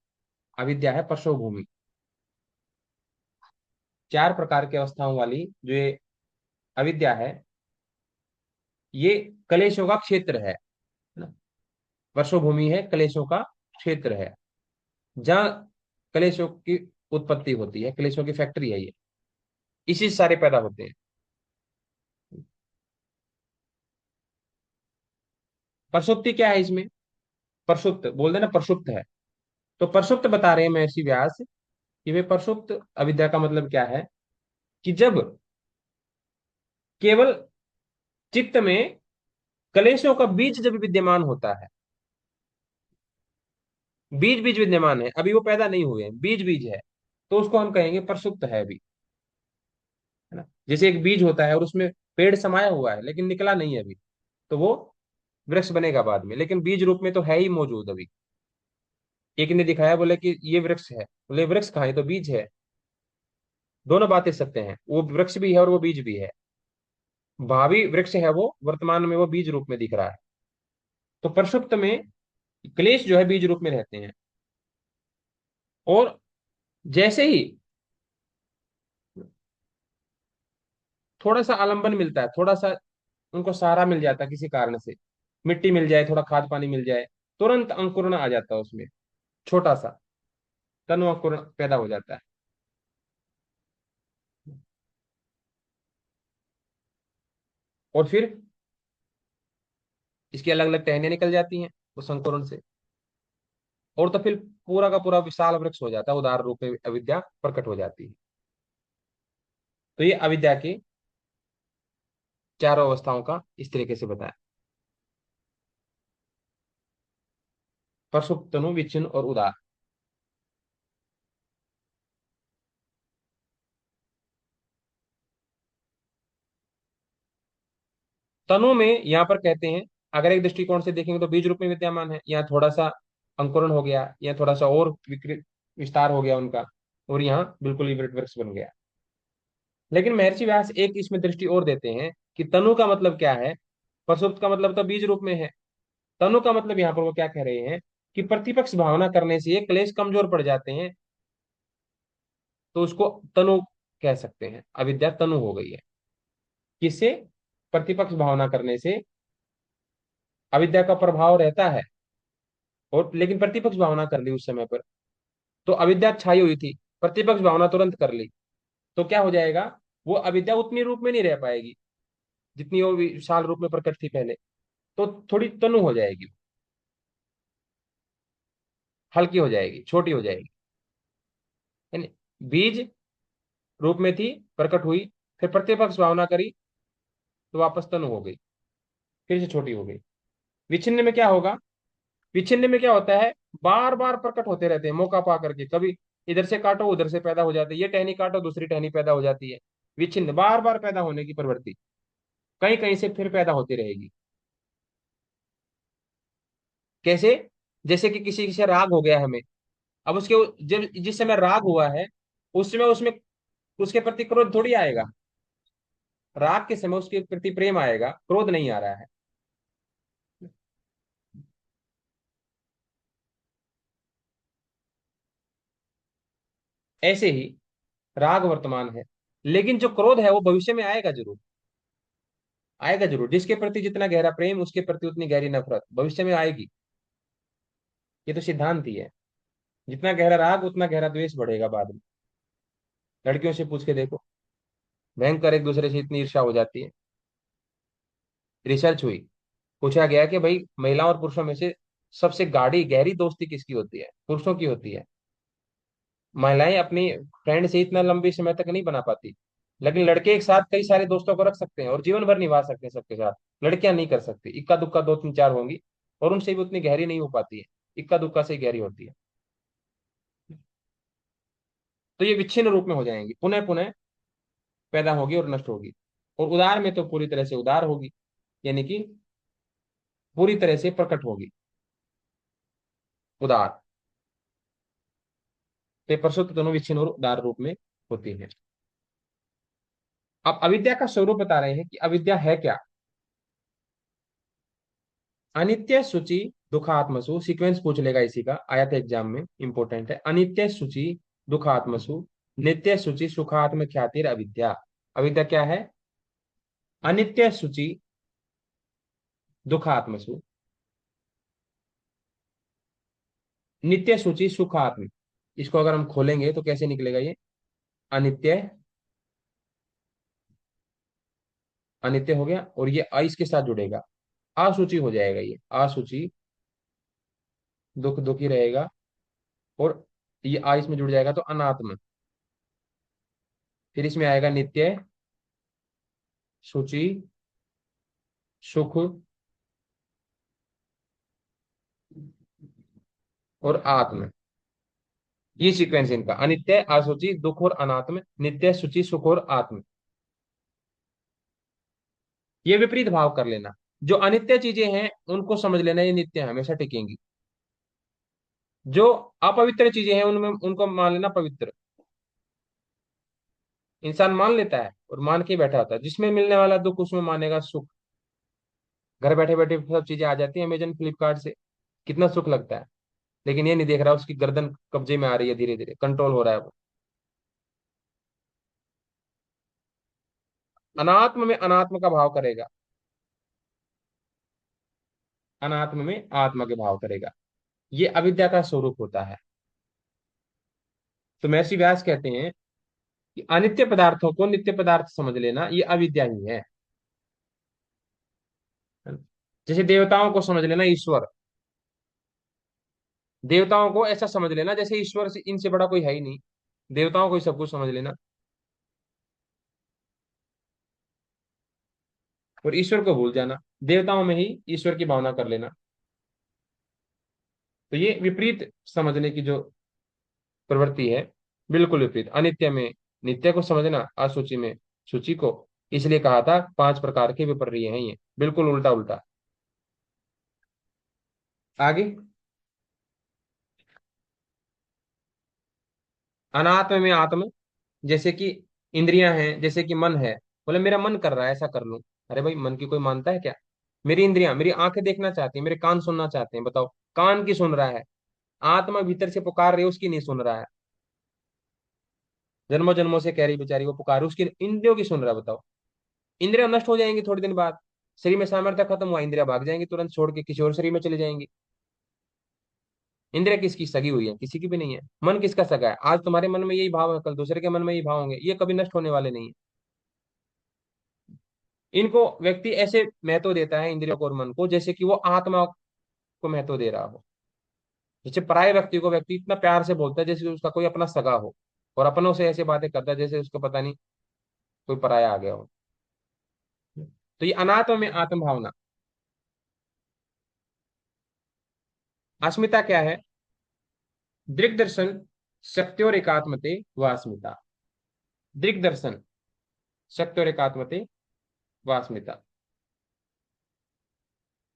अविद्या है परसव भूमि। चार प्रकार की अवस्थाओं वाली जो ये अविद्या है, ये कलेशों का क्षेत्र है ना। परसव भूमि है, कलेशों का क्षेत्र है, जहाँ कलेशों की उत्पत्ति होती है, कलेशों की फैक्ट्री है ये, इसी से सारे पैदा होते हैं। परसुप्ति क्या है इसमें, परसुप्त बोल देना, परसुप्त है। तो परसुप्त बता रहे हैं महर्षि व्यास कि वे परसुप्त अविद्या का मतलब क्या है, कि जब केवल चित्त में कलेशों का बीज जब विद्यमान होता है, बीज बीज विद्यमान है, अभी वो पैदा नहीं हुए हैं, बीज बीज है, तो उसको हम कहेंगे प्रसुप्त है अभी, है ना। जैसे एक बीज होता है और उसमें पेड़ समाया हुआ है लेकिन निकला नहीं है अभी, तो वो वृक्ष बनेगा बाद में, लेकिन बीज रूप में तो है ही मौजूद अभी। एक ने दिखाया, बोले कि ये वृक्ष है, बोले वृक्ष कहाँ है, ये तो बीज है। दोनों बातें सत्य हैं, वो वृक्ष भी है और वो बीज भी है। भावी वृक्ष है वो, वर्तमान में वो बीज रूप में दिख रहा है। तो प्रसुप्त में क्लेश जो है बीज रूप में रहते हैं। और जैसे ही थोड़ा सा आलंबन मिलता है, थोड़ा सा उनको सहारा मिल जाता है किसी कारण से, मिट्टी मिल जाए, थोड़ा खाद पानी मिल जाए, तुरंत अंकुरण आ जाता है उसमें, छोटा सा तनु अंकुरण पैदा हो जाता है। और फिर इसकी अलग अलग टहनियां निकल जाती हैं उस अंकुरण से, और तो फिर पूरा का पूरा विशाल वृक्ष हो जाता है, उदार रूप में अविद्या प्रकट हो जाती है। तो ये अविद्या की चारों अवस्थाओं का इस तरीके से बताया, प्रसुप्त, तनु, विच्छिन्न और उदार। तनु में यहाँ पर कहते हैं, अगर एक दृष्टिकोण से देखेंगे तो बीज रूप में विद्यमान है, यहाँ थोड़ा सा अंकुरण हो गया, यहाँ थोड़ा सा और विकृत विस्तार हो गया उनका, और यहाँ बिल्कुल ही वृक्ष बन गया। लेकिन महर्षि व्यास एक इसमें दृष्टि और देते हैं कि तनु का मतलब क्या है, प्रसुप्त का मतलब तो बीज रूप में है, तनु का मतलब यहाँ पर वो क्या कह रहे हैं कि प्रतिपक्ष भावना करने से ये क्लेश कमजोर पड़ जाते हैं, तो उसको तनु कह सकते हैं, अविद्या तनु हो गई है। किससे, प्रतिपक्ष भावना करने से अविद्या का प्रभाव रहता है, और लेकिन प्रतिपक्ष भावना कर ली उस समय पर, तो अविद्या छाई हुई थी, प्रतिपक्ष भावना तुरंत कर ली, तो क्या हो जाएगा, वो अविद्या उतनी रूप में नहीं रह पाएगी जितनी वो विशाल रूप में प्रकट थी पहले, तो थोड़ी तनु हो जाएगी, हल्की हो जाएगी, छोटी हो जाएगी, यानी बीज रूप में थी, प्रकट हुई, फिर प्रतिपक्ष भावना करी, तो वापस तनु हो गई, फिर से छोटी हो गई। विच्छिन्न में क्या होगा, विच्छिन्न में क्या होता है, बार बार प्रकट होते रहते हैं मौका पा करके, कभी इधर से काटो उधर से पैदा हो जाते हैं, ये टहनी काटो दूसरी टहनी पैदा हो जाती है। विच्छिन्न बार बार पैदा होने की प्रवृत्ति कहीं कहीं से फिर पैदा होती रहेगी। कैसे, जैसे कि किसी से राग हो गया हमें, अब उसके जब जिस समय राग हुआ है, उस समय उसमें उसके प्रति क्रोध थोड़ी आएगा, राग के समय उसके प्रति प्रेम आएगा, क्रोध नहीं आ रहा है। ऐसे ही राग वर्तमान है, लेकिन जो क्रोध है वो भविष्य में आएगा जरूर। आएगा जरूर, जिसके प्रति जितना गहरा प्रेम उसके प्रति उतनी गहरी नफरत भविष्य में आएगी। ये तो सिद्धांत ही है। जितना गहरा राग उतना गहरा द्वेष बढ़ेगा बाद में। लड़कियों से पूछ के देखो, भयंकर एक दूसरे से इतनी ईर्ष्या हो जाती है। रिसर्च हुई, पूछा गया कि भाई महिलाओं और पुरुषों में से सबसे गाढ़ी गहरी दोस्ती किसकी होती है? पुरुषों की होती है। महिलाएं अपनी फ्रेंड से इतना लंबी समय तक नहीं बना पाती, लेकिन लड़के एक साथ कई सारे दोस्तों को रख सकते हैं और जीवन भर निभा सकते हैं सबके साथ। लड़कियां नहीं कर सकती, इक्का दुक्का दो तीन चार होंगी, और उनसे भी उतनी गहरी नहीं हो पाती है, इक्का दुक्का से ही गहरी होती है। तो ये विच्छिन्न रूप में हो जाएंगी, पुनः पुनः पैदा होगी और नष्ट होगी। और उदार में तो पूरी तरह से उदार होगी, यानी कि पूरी तरह से प्रकट होगी, उदार। तो ये प्रसुप्त दोनों विच्छिन्न और उदार रूप में होती है। अब अविद्या का स्वरूप बता रहे हैं कि अविद्या है क्या। अनित्य शुचि दुखात्मसु, सीक्वेंस पूछ लेगा इसी का, आया था एग्जाम में, इंपॉर्टेंट है। अनित्य शुचि दुखात्मसु, नित्य शुचि सुखात्म ख्यातिर अविद्या। अविद्या क्या है? अनित्य शुचि दुखात्मसु, नित्य शुचि सुखात्म। इसको अगर हम खोलेंगे तो कैसे निकलेगा ये? अनित्य, अनित्य हो गया, और ये अ इसके साथ जुड़ेगा, अशुचि हो जाएगा ये, अशुचि, दुख दुखी रहेगा, और ये आ इसमें जुड़ जाएगा तो अनात्म। फिर इसमें आएगा नित्य, शुचि, सुख और आत्म। ये सीक्वेंस इनका, अनित्य, असुचि, दुख और अनात्म, नित्य, शुचि, सुख और आत्म। ये विपरीत भाव कर लेना। जो अनित्य चीजें हैं उनको समझ लेना ये नित्य है, हमेशा टिकेंगी। जो अपवित्र चीजें हैं उनमें उनको मान लेना पवित्र। इंसान मान लेता है और मान के बैठा होता है, जिसमें मिलने वाला दुख उसमें मानेगा सुख। घर बैठे बैठे सब चीजें आ जाती हैं अमेजन फ्लिपकार्ट से, कितना सुख लगता है। लेकिन ये नहीं देख रहा उसकी गर्दन कब्जे में आ रही है, धीरे धीरे कंट्रोल हो रहा है वो। अनात्म में अनात्म का भाव करेगा, अनात्म में आत्मा के भाव करेगा। ये अविद्या का स्वरूप होता है। तो महर्षि व्यास कहते हैं कि अनित्य पदार्थों को नित्य पदार्थ समझ लेना ये अविद्या ही है। जैसे देवताओं को समझ लेना ईश्वर, देवताओं को ऐसा समझ लेना जैसे ईश्वर से इनसे बड़ा कोई है ही नहीं, देवताओं को ही सब कुछ समझ लेना, और ईश्वर को भूल जाना, देवताओं में ही ईश्वर की भावना कर लेना। तो ये विपरीत समझने की जो प्रवृत्ति है, बिल्कुल विपरीत। अनित्य में नित्य को समझना, अशुचि में शुचि को। इसलिए कहा था 5 प्रकार के विपर्य हैं ये, बिल्कुल उल्टा उल्टा। आगे, अनात्म में आत्म, जैसे कि इंद्रियां हैं, जैसे कि मन है, बोले मेरा मन कर रहा है ऐसा कर लूं। अरे भाई, मन की कोई मानता है क्या? मेरी इंद्रियां, मेरी आंखें देखना चाहती है, मेरे कान सुनना चाहते हैं, बताओ कान की सुन रहा है? आत्मा भीतर से पुकार रही है, उसकी नहीं सुन रहा है। जन्मों जन्मों से कह रही बेचारी, वो पुकार रही, उसकी इंद्रियों की सुन रहा है, बताओ। इंद्रियां नष्ट हो जाएंगी थोड़े दिन बाद, शरीर में सामर्थ्य खत्म हुआ, इंद्रियां भाग जाएंगी तुरंत छोड़ के, किसी और शरीर में चली जाएंगी। इंद्रिया किसकी सगी हुई है? किसी की भी नहीं है। मन किसका सगा है? आज तुम्हारे मन में यही भाव है, कल दूसरे के मन में यही भाव होंगे, ये कभी नष्ट होने वाले नहीं है। इनको व्यक्ति ऐसे महत्व देता है, इंद्रियों को और मन को, जैसे कि वो आत्मा को महत्व दे रहा हो। जैसे पराये व्यक्ति को व्यक्ति इतना प्यार से बोलता है जैसे उसका कोई अपना सगा हो, और अपनों से ऐसे बातें करता है जैसे उसको पता नहीं कोई पराया आ गया हो। तो ये अनात्म में आत्म भावना। अस्मिता क्या है? दृग दर्शन सत्योर एकात्मते व अस्मिता। दृग दर्शन सत्योर एकात्मते व अस्मिता,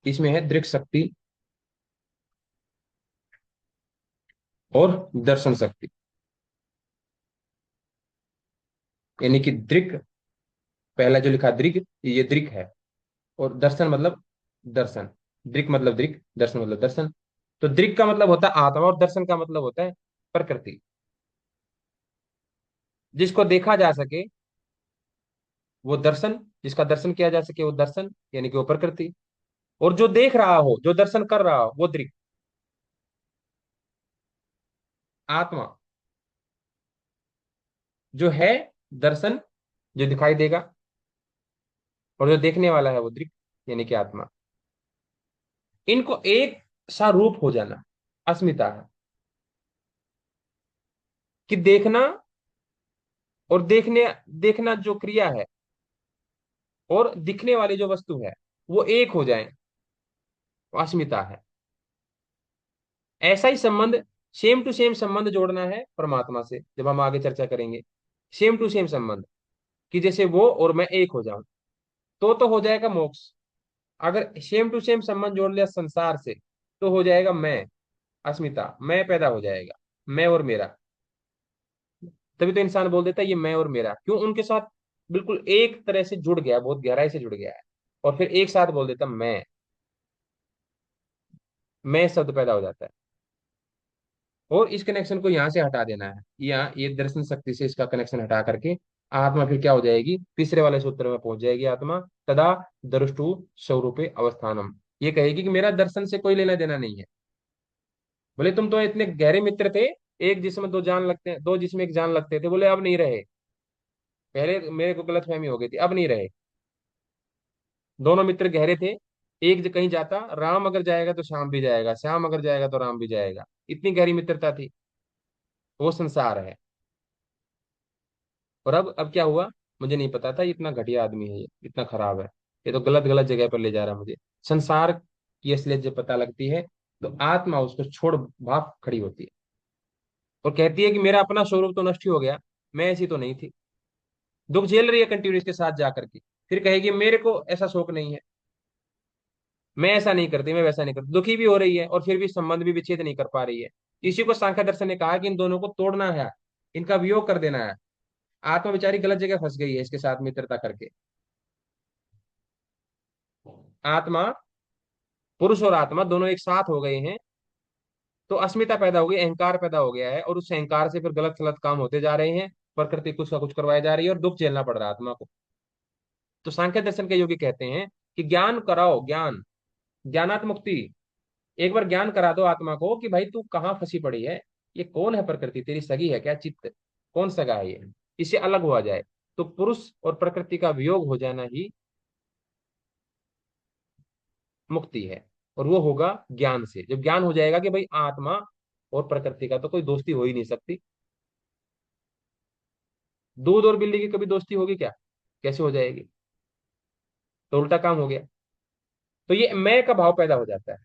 इसमें है दृक् शक्ति और दर्शन शक्ति। यानी कि दृक्, पहला जो लिखा दृग, ये दृक् है, और दर्शन मतलब दर्शन। दृक् मतलब दृक्, दर्शन मतलब दर्शन। तो दृक् का मतलब होता है आत्मा, और दर्शन का मतलब होता है प्रकृति। जिसको देखा जा सके वो दर्शन, जिसका दर्शन किया जा सके वो दर्शन, यानी कि वो प्रकृति। और जो देख रहा हो, जो दर्शन कर रहा हो, वो दृक्, आत्मा। जो है दर्शन, जो दिखाई देगा, और जो देखने वाला है वो दृक्, यानी कि आत्मा। इनको एक सा रूप हो जाना अस्मिता है। कि देखना और देखने, देखना जो क्रिया है और दिखने वाली जो वस्तु है वो एक हो जाए, वो अस्मिता है। ऐसा ही संबंध, सेम टू सेम संबंध जोड़ना है परमात्मा से, जब हम आगे चर्चा करेंगे। सेम टू सेम संबंध, कि जैसे वो और मैं एक हो जाऊं, तो हो जाएगा मोक्ष। अगर सेम टू सेम संबंध जोड़ लिया संसार से, तो हो जाएगा मैं, अस्मिता, मैं पैदा हो जाएगा, मैं और मेरा। तभी तो इंसान बोल देता है ये मैं और मेरा, क्यों? उनके साथ बिल्कुल एक तरह से जुड़ गया, बहुत गहराई से जुड़ गया है। और फिर एक साथ बोल देता मैं शब्द पैदा हो जाता है। और इस कनेक्शन को यहाँ से हटा देना है, यहाँ ये दर्शन शक्ति से इसका कनेक्शन हटा करके आत्मा फिर क्या हो जाएगी, तीसरे वाले सूत्र में पहुंच जाएगी आत्मा। तदा दृष्टु स्वरूपे अवस्थानम। ये कहेगी कि मेरा दर्शन से कोई लेना देना नहीं है। बोले तुम तो इतने गहरे मित्र थे, एक जिसम दो जान लगते हैं, दो जिसम एक जान लगते थे, बोले अब नहीं रहे। पहले मेरे को गलतफहमी हो गई थी, अब नहीं रहे। दोनों मित्र गहरे थे, एक कहीं जाता, राम अगर जाएगा तो श्याम भी जाएगा, श्याम अगर जाएगा तो राम भी जाएगा। इतनी गहरी मित्रता थी। वो संसार है। और अब क्या हुआ, मुझे नहीं पता था इतना घटिया आदमी है, ये इतना खराब है। ये तो गलत गलत जगह पर ले जा रहा है मुझे। संसार की असलियत जब पता लगती है, तो आत्मा उसको छोड़ भाग खड़ी होती है और कहती है कि मेरा अपना स्वरूप तो नष्ट ही हो गया, मैं ऐसी तो नहीं थी। दुख झेल रही है कंटिन्यू इसके साथ जाकर के। फिर कहेगी मेरे को ऐसा शौक नहीं है, मैं ऐसा नहीं करती, मैं वैसा नहीं करती, दुखी भी हो रही है और फिर भी संबंध भी विच्छेद नहीं कर पा रही है। इसी को सांख्य दर्शन ने कहा कि इन दोनों को तोड़ना है, इनका वियोग कर देना है। आत्मा बेचारी गलत जगह फंस गई है इसके साथ मित्रता करके। आत्मा, पुरुष और आत्मा दोनों एक साथ हो गए हैं, तो अस्मिता पैदा हो गई, अहंकार पैदा हो गया है, और उस अहंकार से फिर गलत गलत काम होते जा रहे हैं। प्रकृति कुछ का कुछ करवाई जा रही है और दुख झेलना पड़ रहा है आत्मा को। तो सांख्य दर्शन के योगी कहते हैं कि ज्ञान कराओ, ज्ञान, ज्ञानात्मुक्ति। एक बार ज्ञान करा दो आत्मा को कि भाई तू कहाँ फंसी पड़ी है, ये कौन है प्रकृति, तेरी सगी है क्या, चित्त कौन सगा है ये, इससे अलग हुआ जाए। तो पुरुष और प्रकृति का वियोग हो जाना ही मुक्ति है। और वो होगा ज्ञान से। जब ज्ञान हो जाएगा कि भाई आत्मा और प्रकृति का तो कोई दोस्ती हो ही नहीं सकती। दूध और बिल्ली की कभी दोस्ती होगी क्या? कैसे हो जाएगी? तो उल्टा काम हो गया। तो ये मैं का भाव पैदा हो जाता है।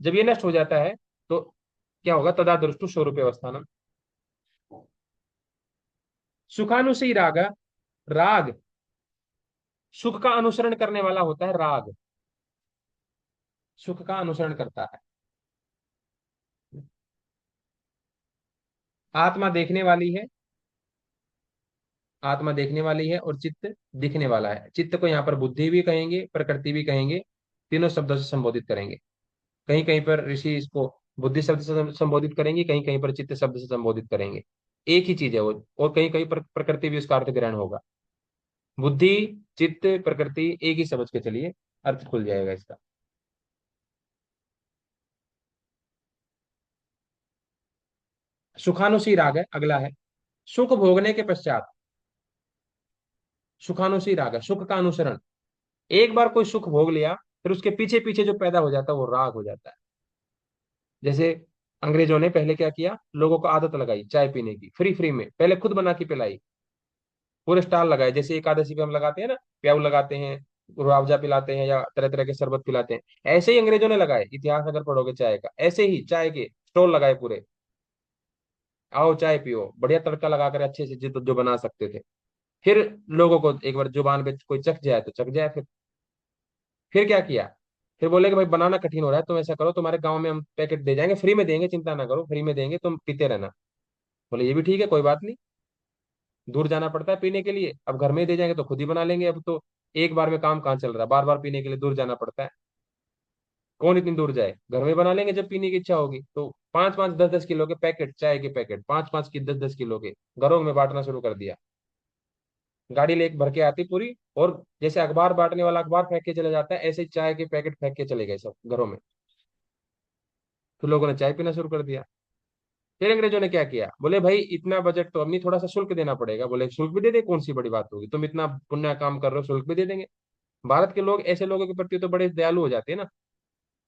जब ये नष्ट हो जाता है, तो क्या होगा, तदा दृष्टु स्वरूप अवस्थानम। सुखानुसी राग, राग, सुख का अनुसरण करने वाला होता है राग, सुख का अनुसरण करता है। आत्मा देखने वाली है, आत्मा देखने वाली है, और चित्त दिखने वाला है। चित्त को यहाँ पर बुद्धि भी कहेंगे, प्रकृति भी कहेंगे, तीनों शब्दों से संबोधित करेंगे। कहीं कहीं पर ऋषि इसको बुद्धि शब्द से संबोधित करेंगे, कहीं कहीं पर चित्त शब्द से संबोधित करेंगे। एक ही चीज है वो। और कहीं कहीं पर प्रकृति भी उसका अर्थ ग्रहण होगा। बुद्धि, चित्त, प्रकृति एक ही समझ के चलिए, अर्थ खुल जाएगा इसका। सुखानुसी राग है, अगला है। सुख भोगने के पश्चात, सुखानुसी राग है, सुख का अनुसरण। एक बार कोई सुख भोग लिया, फिर उसके पीछे पीछे जो पैदा हो जाता है वो राग हो जाता है। जैसे अंग्रेजों ने पहले क्या किया, लोगों को आदत लगाई चाय पीने की, फ्री फ्री में, पहले खुद बना के पिलाई, पूरे स्टॉल लगाए। जैसे एकादशी पे हम लगाते हैं ना, प्याऊ लगाते हैं, रुआवजा पिलाते हैं या तरह तरह के शरबत पिलाते हैं, ऐसे ही अंग्रेजों ने लगाए। इतिहास अगर पढ़ोगे चाय का, ऐसे ही चाय के स्टॉल लगाए पूरे। आओ चाय पियो, बढ़िया तड़का लगाकर अच्छे से जो बना सकते थे। फिर लोगों को एक बार जुबान पे कोई चख जाए तो चख जाए। फिर क्या किया, फिर बोले कि भाई बनाना कठिन हो रहा है, तुम ऐसा करो, तुम्हारे गांव में हम पैकेट दे जाएंगे, फ्री में देंगे, चिंता ना करो, फ्री में देंगे, तुम पीते रहना। बोले ये भी ठीक है, कोई बात नहीं। दूर जाना पड़ता है पीने के लिए, अब घर में ही दे जाएंगे तो खुद ही बना लेंगे। अब तो एक बार में काम कहाँ चल रहा है, बार बार पीने के लिए दूर जाना पड़ता है। कौन इतनी दूर जाए, घर में बना लेंगे जब पीने की इच्छा होगी तो। पांच पांच 10 10 किलो के पैकेट, चाय के पैकेट 5 5 की 10 10 किलो के घरों में बांटना शुरू कर दिया। गाड़ी ले भर के आती पूरी, और जैसे अखबार बांटने वाला अखबार फेंक के चले जाता है, ऐसे ही चाय के पैकेट फेंक के चले गए सब घरों में। तो लोगों ने चाय पीना शुरू कर दिया। फिर अंग्रेजों ने क्या किया, बोले भाई इतना बजट तो अब नहीं, थोड़ा सा शुल्क देना पड़ेगा। बोले शुल्क भी दे दे, कौन सी बड़ी बात होगी, तुम इतना पुण्य काम कर रहे हो, शुल्क भी दे देंगे। भारत के लोग ऐसे लोगों के प्रति तो बड़े दयालु हो जाते हैं ना,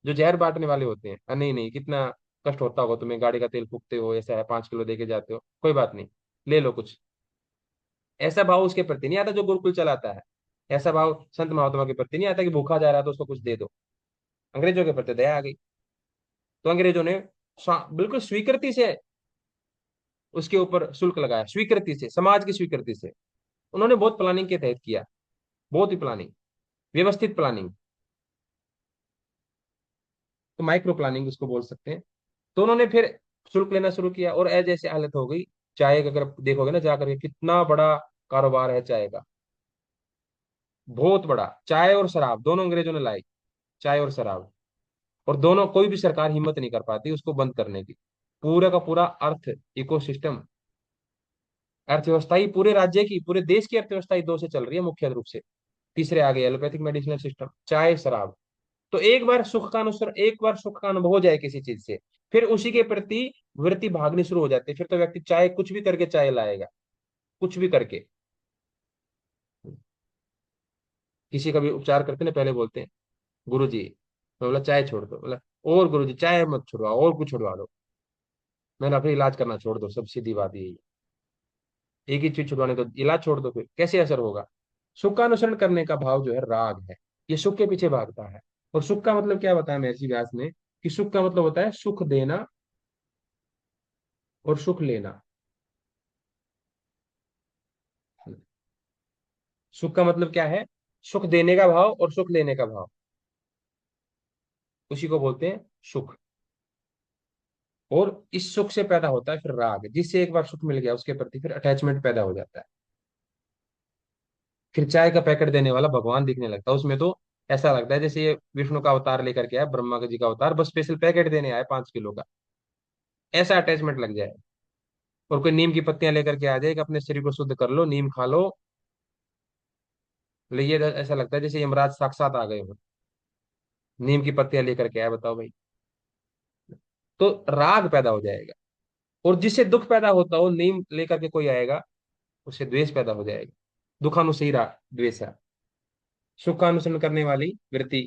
जो जहर बांटने वाले होते हैं। नहीं नहीं, कितना कष्ट होता होगा तुम्हें, गाड़ी का तेल फूकते हो, ऐसा है 5 किलो दे के जाते हो, कोई बात नहीं, ले लो कुछ। ऐसा भाव उसके प्रति नहीं आता जो गुरुकुल चलाता है। ऐसा भाव संत महात्मा के प्रति नहीं आता कि भूखा जा रहा है तो उसको कुछ दे दो। अंग्रेजों के प्रति दया आ गई। तो अंग्रेजों ने बिल्कुल स्वीकृति से उसके ऊपर शुल्क लगाया, स्वीकृति से, समाज की स्वीकृति से। उन्होंने बहुत प्लानिंग के तहत किया, बहुत ही प्लानिंग, व्यवस्थित प्लानिंग। तो माइक्रो प्लानिंग उसको बोल सकते हैं। तो उन्होंने फिर शुल्क लेना शुरू किया, और ऐसे ऐसे हालत हो गई। चाय का अगर देखोगे ना जाकर के, कितना बड़ा कारोबार है चाय का, बहुत बड़ा। चाय और शराब दोनों अंग्रेजों ने लाई, चाय और शराब। और दोनों, कोई भी सरकार हिम्मत नहीं कर पाती उसको बंद करने की। पूरा का पूरा अर्थ इकोसिस्टम, अर्थव्यवस्था ही पूरे राज्य की, पूरे देश की अर्थव्यवस्था ही दो से चल रही है मुख्य रूप से। तीसरे आ गए एलोपैथिक मेडिसिनल सिस्टम, चाय शराब। तो एक बार सुख का अनुभव हो जाए किसी चीज से, फिर उसी के प्रति वृत्ति भागनी शुरू हो जाती है। फिर तो व्यक्ति चाय कुछ भी करके चाय लाएगा, कुछ भी करके। किसी का भी उपचार करते ना, पहले बोलते हैं गुरु जी, मैं बोला चाय छोड़ दो, बोला और गुरु जी चाय मत छुड़वाओ, और कुछ छुड़वा दो। मैंने अपनी इलाज करना छोड़ दो, सब सीधी बात यही है। एक ही चीज छुड़वाने, तो इलाज छोड़ दो, फिर कैसे असर होगा। सुख का अनुसरण करने का भाव जो है राग है, ये सुख के पीछे भागता है। और सुख का मतलब क्या बताया महर्षि व्यास ने, कि सुख का मतलब होता है सुख देना और सुख लेना। सुख का मतलब क्या है, सुख देने का भाव और सुख लेने का भाव, उसी को बोलते हैं सुख। और इस सुख से पैदा होता है फिर राग, जिससे एक बार सुख मिल गया उसके प्रति फिर अटैचमेंट पैदा हो जाता है। फिर चाय का पैकेट देने वाला भगवान दिखने लगता है उसमें तो। ऐसा लगता है जैसे ये विष्णु का अवतार लेकर के आया, ब्रह्मा जी का अवतार, बस स्पेशल पैकेट देने आया 5 किलो का। ऐसा अटैचमेंट लग जाए। और कोई नीम की पत्तियां लेकर के आ जाए कि अपने शरीर को शुद्ध कर लो, नीम खा लो, ले, ये ऐसा लगता है जैसे यमराज साक्षात आ गए हो, नीम की पत्तियां लेकर के आया, बताओ भाई। तो राग पैदा हो जाएगा। और जिससे दुख पैदा होता हो, नीम लेकर के कोई आएगा, उससे द्वेष पैदा हो जाएगा। दुखानुसेई द्वेष है। सुख का अनुसरण करने वाली वृत्ति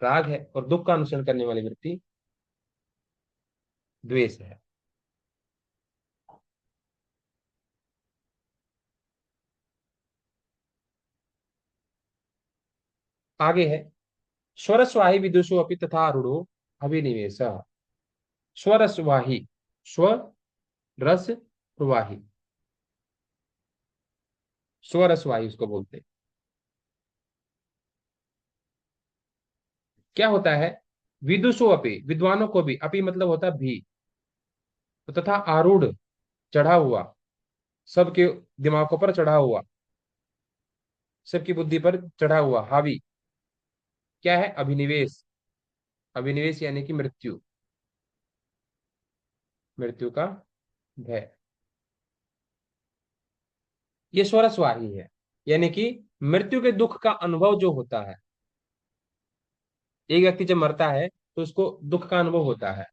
राग है, और दुख का अनुसरण करने वाली वृत्ति द्वेष है। आगे है, स्वरस्वाही विदुषो अपि तथा रूढ़ो अभिनिवेश। स्वरस्वाही, स्व रस प्रवाही, स्वरस्वाही उसको बोलते हैं। क्या होता है, विदुषो अपि, विद्वानों को भी, अपि मतलब होता है भी, तो तथा आरूढ़, चढ़ा हुआ, सबके दिमागों पर चढ़ा हुआ, सबकी बुद्धि पर चढ़ा हुआ, हावी। क्या है, अभिनिवेश। अभिनिवेश यानी कि मृत्यु, मृत्यु का भय। ये स्वरस्वाही है, यानी कि मृत्यु के दुख का अनुभव जो होता है। एक व्यक्ति जब मरता है तो उसको दुख का अनुभव होता है,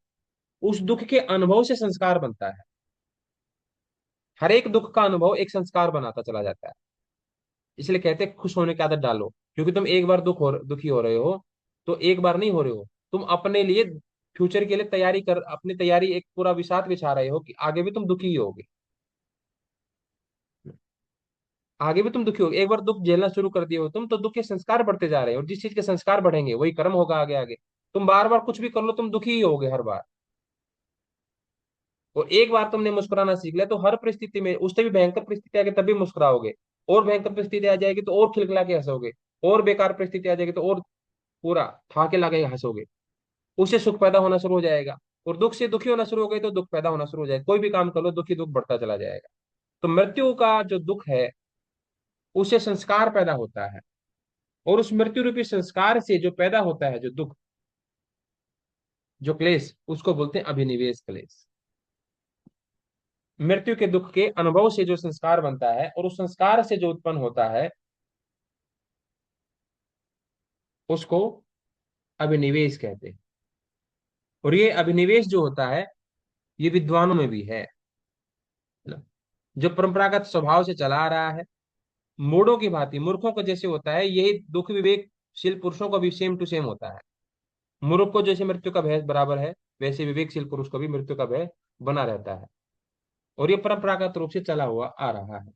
उस दुख के अनुभव से संस्कार बनता है। हर एक दुख का अनुभव एक संस्कार बनाता चला जाता है। इसलिए कहते हैं खुश होने की आदत डालो, क्योंकि तुम एक बार दुखी हो रहे हो, तो एक बार नहीं हो रहे हो, तुम अपने लिए फ्यूचर के लिए तैयारी कर, अपनी तैयारी एक पूरा विषाद बिछा रहे हो कि आगे भी तुम दुखी ही होगे। आगे भी तुम दुखी हो, एक बार दुख झेलना शुरू कर दिए हो तुम, तो दुख के संस्कार बढ़ते जा रहे हो, और जिस चीज के संस्कार बढ़ेंगे वही कर्म होगा आगे आगे। तुम बार बार कुछ भी कर लो, तुम दुखी ही होगे हर बार। और एक बार तुमने मुस्कुराना सीख लिया, तो हर परिस्थिति में, उससे भी भयंकर परिस्थिति आगे तब भी मुस्कुराओगे। और भयंकर परिस्थिति आ जाएगी तो और खिलखिला के हंसोगे। और बेकार परिस्थिति आ जाएगी तो और पूरा ठाके लगे हंसोगे। उससे सुख पैदा होना शुरू हो जाएगा। और दुख से दुखी होना शुरू हो गई तो दुख पैदा होना शुरू हो जाएगा। कोई भी काम कर लो, दुखी दुख बढ़ता चला जाएगा। तो मृत्यु का जो दुख है, उससे संस्कार पैदा होता है। और उस मृत्यु रूपी संस्कार से जो पैदा होता है जो दुख, जो क्लेश, उसको बोलते हैं अभिनिवेश क्लेश। मृत्यु के दुख के अनुभव से जो संस्कार बनता है और उस संस्कार से जो उत्पन्न होता है, उसको अभिनिवेश कहते हैं। और ये अभिनिवेश जो होता है, ये विद्वानों में भी है ना? जो परंपरागत स्वभाव से चला आ रहा है, मूढ़ों की भांति मूर्खों को जैसे होता है, यही दुख विवेकशील पुरुषों को भी सेम टू सेम होता है। मूर्ख को जैसे मृत्यु का भय बराबर है, वैसे विवेकशील पुरुष को भी मृत्यु का भय बना रहता है। और ये परंपरागत रूप से चला हुआ आ रहा है,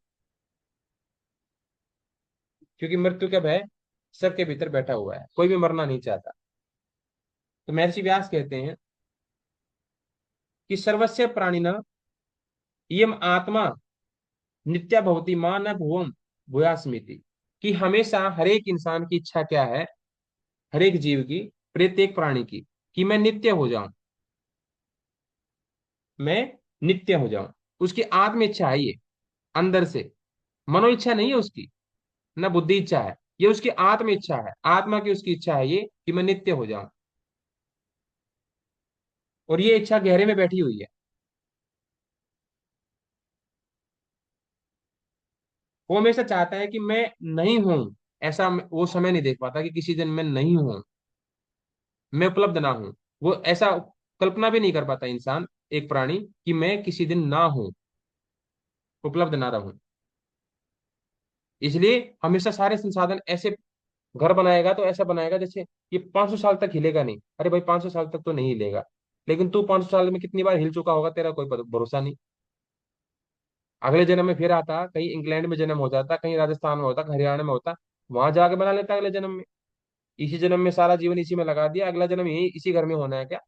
क्योंकि मृत्यु का भय सबके भीतर बैठा हुआ है, कोई भी मरना नहीं चाहता। तो महर्षि व्यास कहते हैं कि सर्वस्य प्राणिना इयम आत्मा नित्या भवति मां न भुवम भूयास्मिति। कि हमेशा हर एक इंसान की इच्छा क्या है, हर एक जीव की, प्रत्येक प्राणी की, कि मैं नित्य हो जाऊं, मैं नित्य हो जाऊं। उसकी आत्म इच्छा है ये, अंदर से। मनो इच्छा नहीं है उसकी, न बुद्धि इच्छा है, ये उसकी आत्म इच्छा है, आत्मा की उसकी इच्छा है ये, कि मैं नित्य हो जाऊं। और ये इच्छा गहरे में बैठी हुई है। वो हमेशा चाहता है कि मैं नहीं हूं, ऐसा वो समय नहीं देख पाता कि किसी दिन मैं नहीं हूं, मैं उपलब्ध ना हूं। वो ऐसा कल्पना भी नहीं कर पाता इंसान, एक प्राणी, कि मैं किसी दिन ना हूं, उपलब्ध ना रहूं। इसलिए हमेशा सारे संसाधन ऐसे, घर बनाएगा तो ऐसा बनाएगा जैसे ये 500 साल तक हिलेगा नहीं। अरे भाई 500 साल तक तो नहीं हिलेगा, लेकिन तू 500 साल में कितनी बार हिल चुका होगा, तेरा कोई भरोसा नहीं। अगले जन्म में फिर आता, कहीं इंग्लैंड में जन्म हो जाता, कहीं राजस्थान में होता, कहीं हरियाणा में होता, वहां जाके बना लेता अगले जन्म में। इसी जन्म में सारा जीवन इसी में लगा दिया, अगला जन्म यही इसी घर में होना है क्या?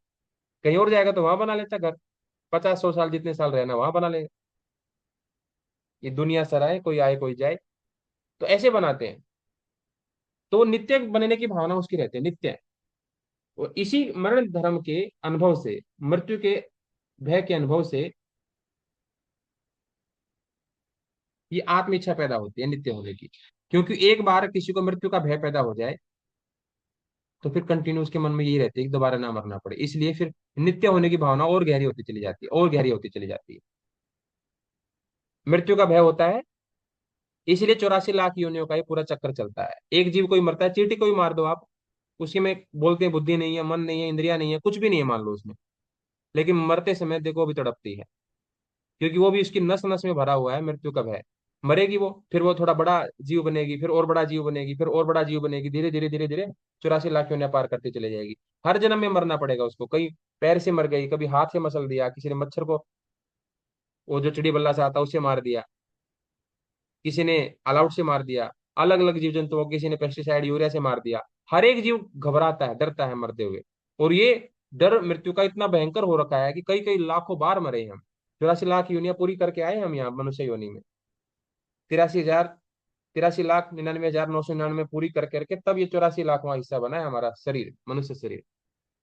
कहीं और जाएगा तो वहां बना लेता घर, 50 100 साल जितने साल रहना वहां बना लेगा। ये दुनिया सराय, कोई आए कोई जाए, तो ऐसे बनाते हैं। तो वो नित्य बनने की भावना उसकी रहती है, नित्य। और इसी मरण धर्म के अनुभव से, मृत्यु के भय के अनुभव से, ये आत्म इच्छा पैदा होती है नित्य होने की। क्योंकि एक बार किसी को मृत्यु का भय पैदा हो जाए, तो फिर कंटिन्यू उसके मन में यही रहती है कि दोबारा ना मरना पड़े, इसलिए फिर नित्य होने की भावना और गहरी होती चली जाती है, और गहरी होती चली जाती है। मृत्यु का भय होता है, इसलिए 84 लाख योनियों का ये पूरा चक्कर चलता है। एक जीव कोई मरता है, चींटी को भी मार दो आप, उसकी में बोलते हैं बुद्धि नहीं है, मन नहीं है, इंद्रिया नहीं है, कुछ भी नहीं है मान लो उसमें, लेकिन मरते समय देखो वो भी तड़पती है, क्योंकि वो भी उसकी नस नस में भरा हुआ है मृत्यु का भय। मरेगी वो, फिर वो थोड़ा बड़ा जीव बनेगी, फिर और बड़ा जीव बनेगी, फिर और बड़ा जीव बनेगी, धीरे धीरे धीरे धीरे 84 लाख योनियां पार करती चली जाएगी। हर जन्म में मरना पड़ेगा उसको। कहीं पैर से मर गई, कभी हाथ से मसल दिया, किसी ने मच्छर को, वो जो चिड़ी बल्ला से आता है उससे मार दिया, किसी ने ऑल आउट से मार दिया, अलग अलग जीव जंतुओं को किसी ने पेस्टिसाइड यूरिया से मार दिया। हर एक जीव घबराता है, डरता है मरते हुए। और ये डर मृत्यु का इतना भयंकर हो रखा है कि कई कई लाखों बार मरे हैं हम। 84 लाख योनियां पूरी करके आए हम यहाँ मनुष्य योनि में। 83,000, 83,99,999 पूरी कर करके तब ये 84 लाखवां हिस्सा बना है हमारा शरीर, मनुष्य शरीर।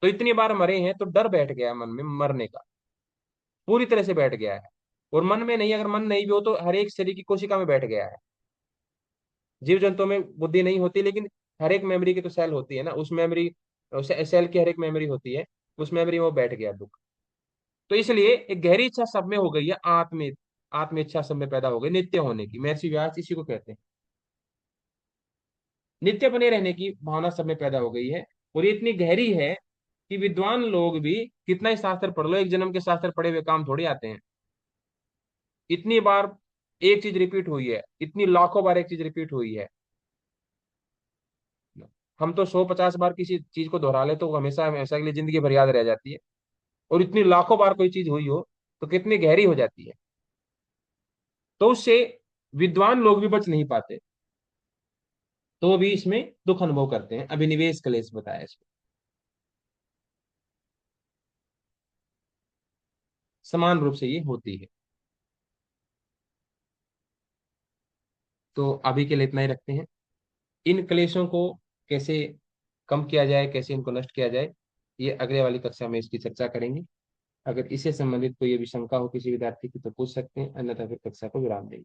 तो इतनी बार मरे हैं तो डर बैठ गया है मन में मरने का, पूरी तरह से बैठ गया है। और मन में नहीं, अगर मन नहीं भी हो तो हर एक शरीर की कोशिका में बैठ गया है। जीव जंतुओं में बुद्धि नहीं होती, लेकिन हर एक मेमोरी की तो सेल होती है ना, उस मेमोरी, सेल की हर एक मेमोरी होती है, उस मेमोरी में वो बैठ गया दुख। तो इसलिए एक गहरी इच्छा सब में हो गई है, आत्म इच्छा सब में पैदा हो गई नित्य होने की। महर्षि व्यास इसी को कहते हैं, नित्य बने रहने की भावना सब में पैदा हो गई है। और ये इतनी गहरी है कि विद्वान लोग भी, कितना ही शास्त्र पढ़ लो, एक जन्म के शास्त्र पढ़े हुए काम थोड़ी आते हैं। इतनी बार एक चीज रिपीट हुई है, इतनी लाखों बार एक चीज रिपीट हुई है। हम तो 100 50 बार किसी चीज को दोहरा ले तो वो हमेशा हमेशा के लिए जिंदगी भर याद रह जाती है। और इतनी लाखों बार कोई चीज हुई हो तो कितनी गहरी हो जाती है। तो उससे विद्वान लोग भी बच नहीं पाते, तो वो भी इसमें दुख अनुभव करते हैं। अभिनिवेश क्लेश बताया इसको, समान रूप से ये होती है। तो अभी के लिए इतना ही रखते हैं। इन क्लेशों को कैसे कम किया जाए, कैसे इनको नष्ट किया जाए, ये अगले वाली कक्षा में इसकी चर्चा करेंगे। अगर इससे संबंधित कोई भी शंका हो किसी विद्यार्थी की तो पूछ सकते हैं, अन्यथा फिर कक्षा को विराम देंगे।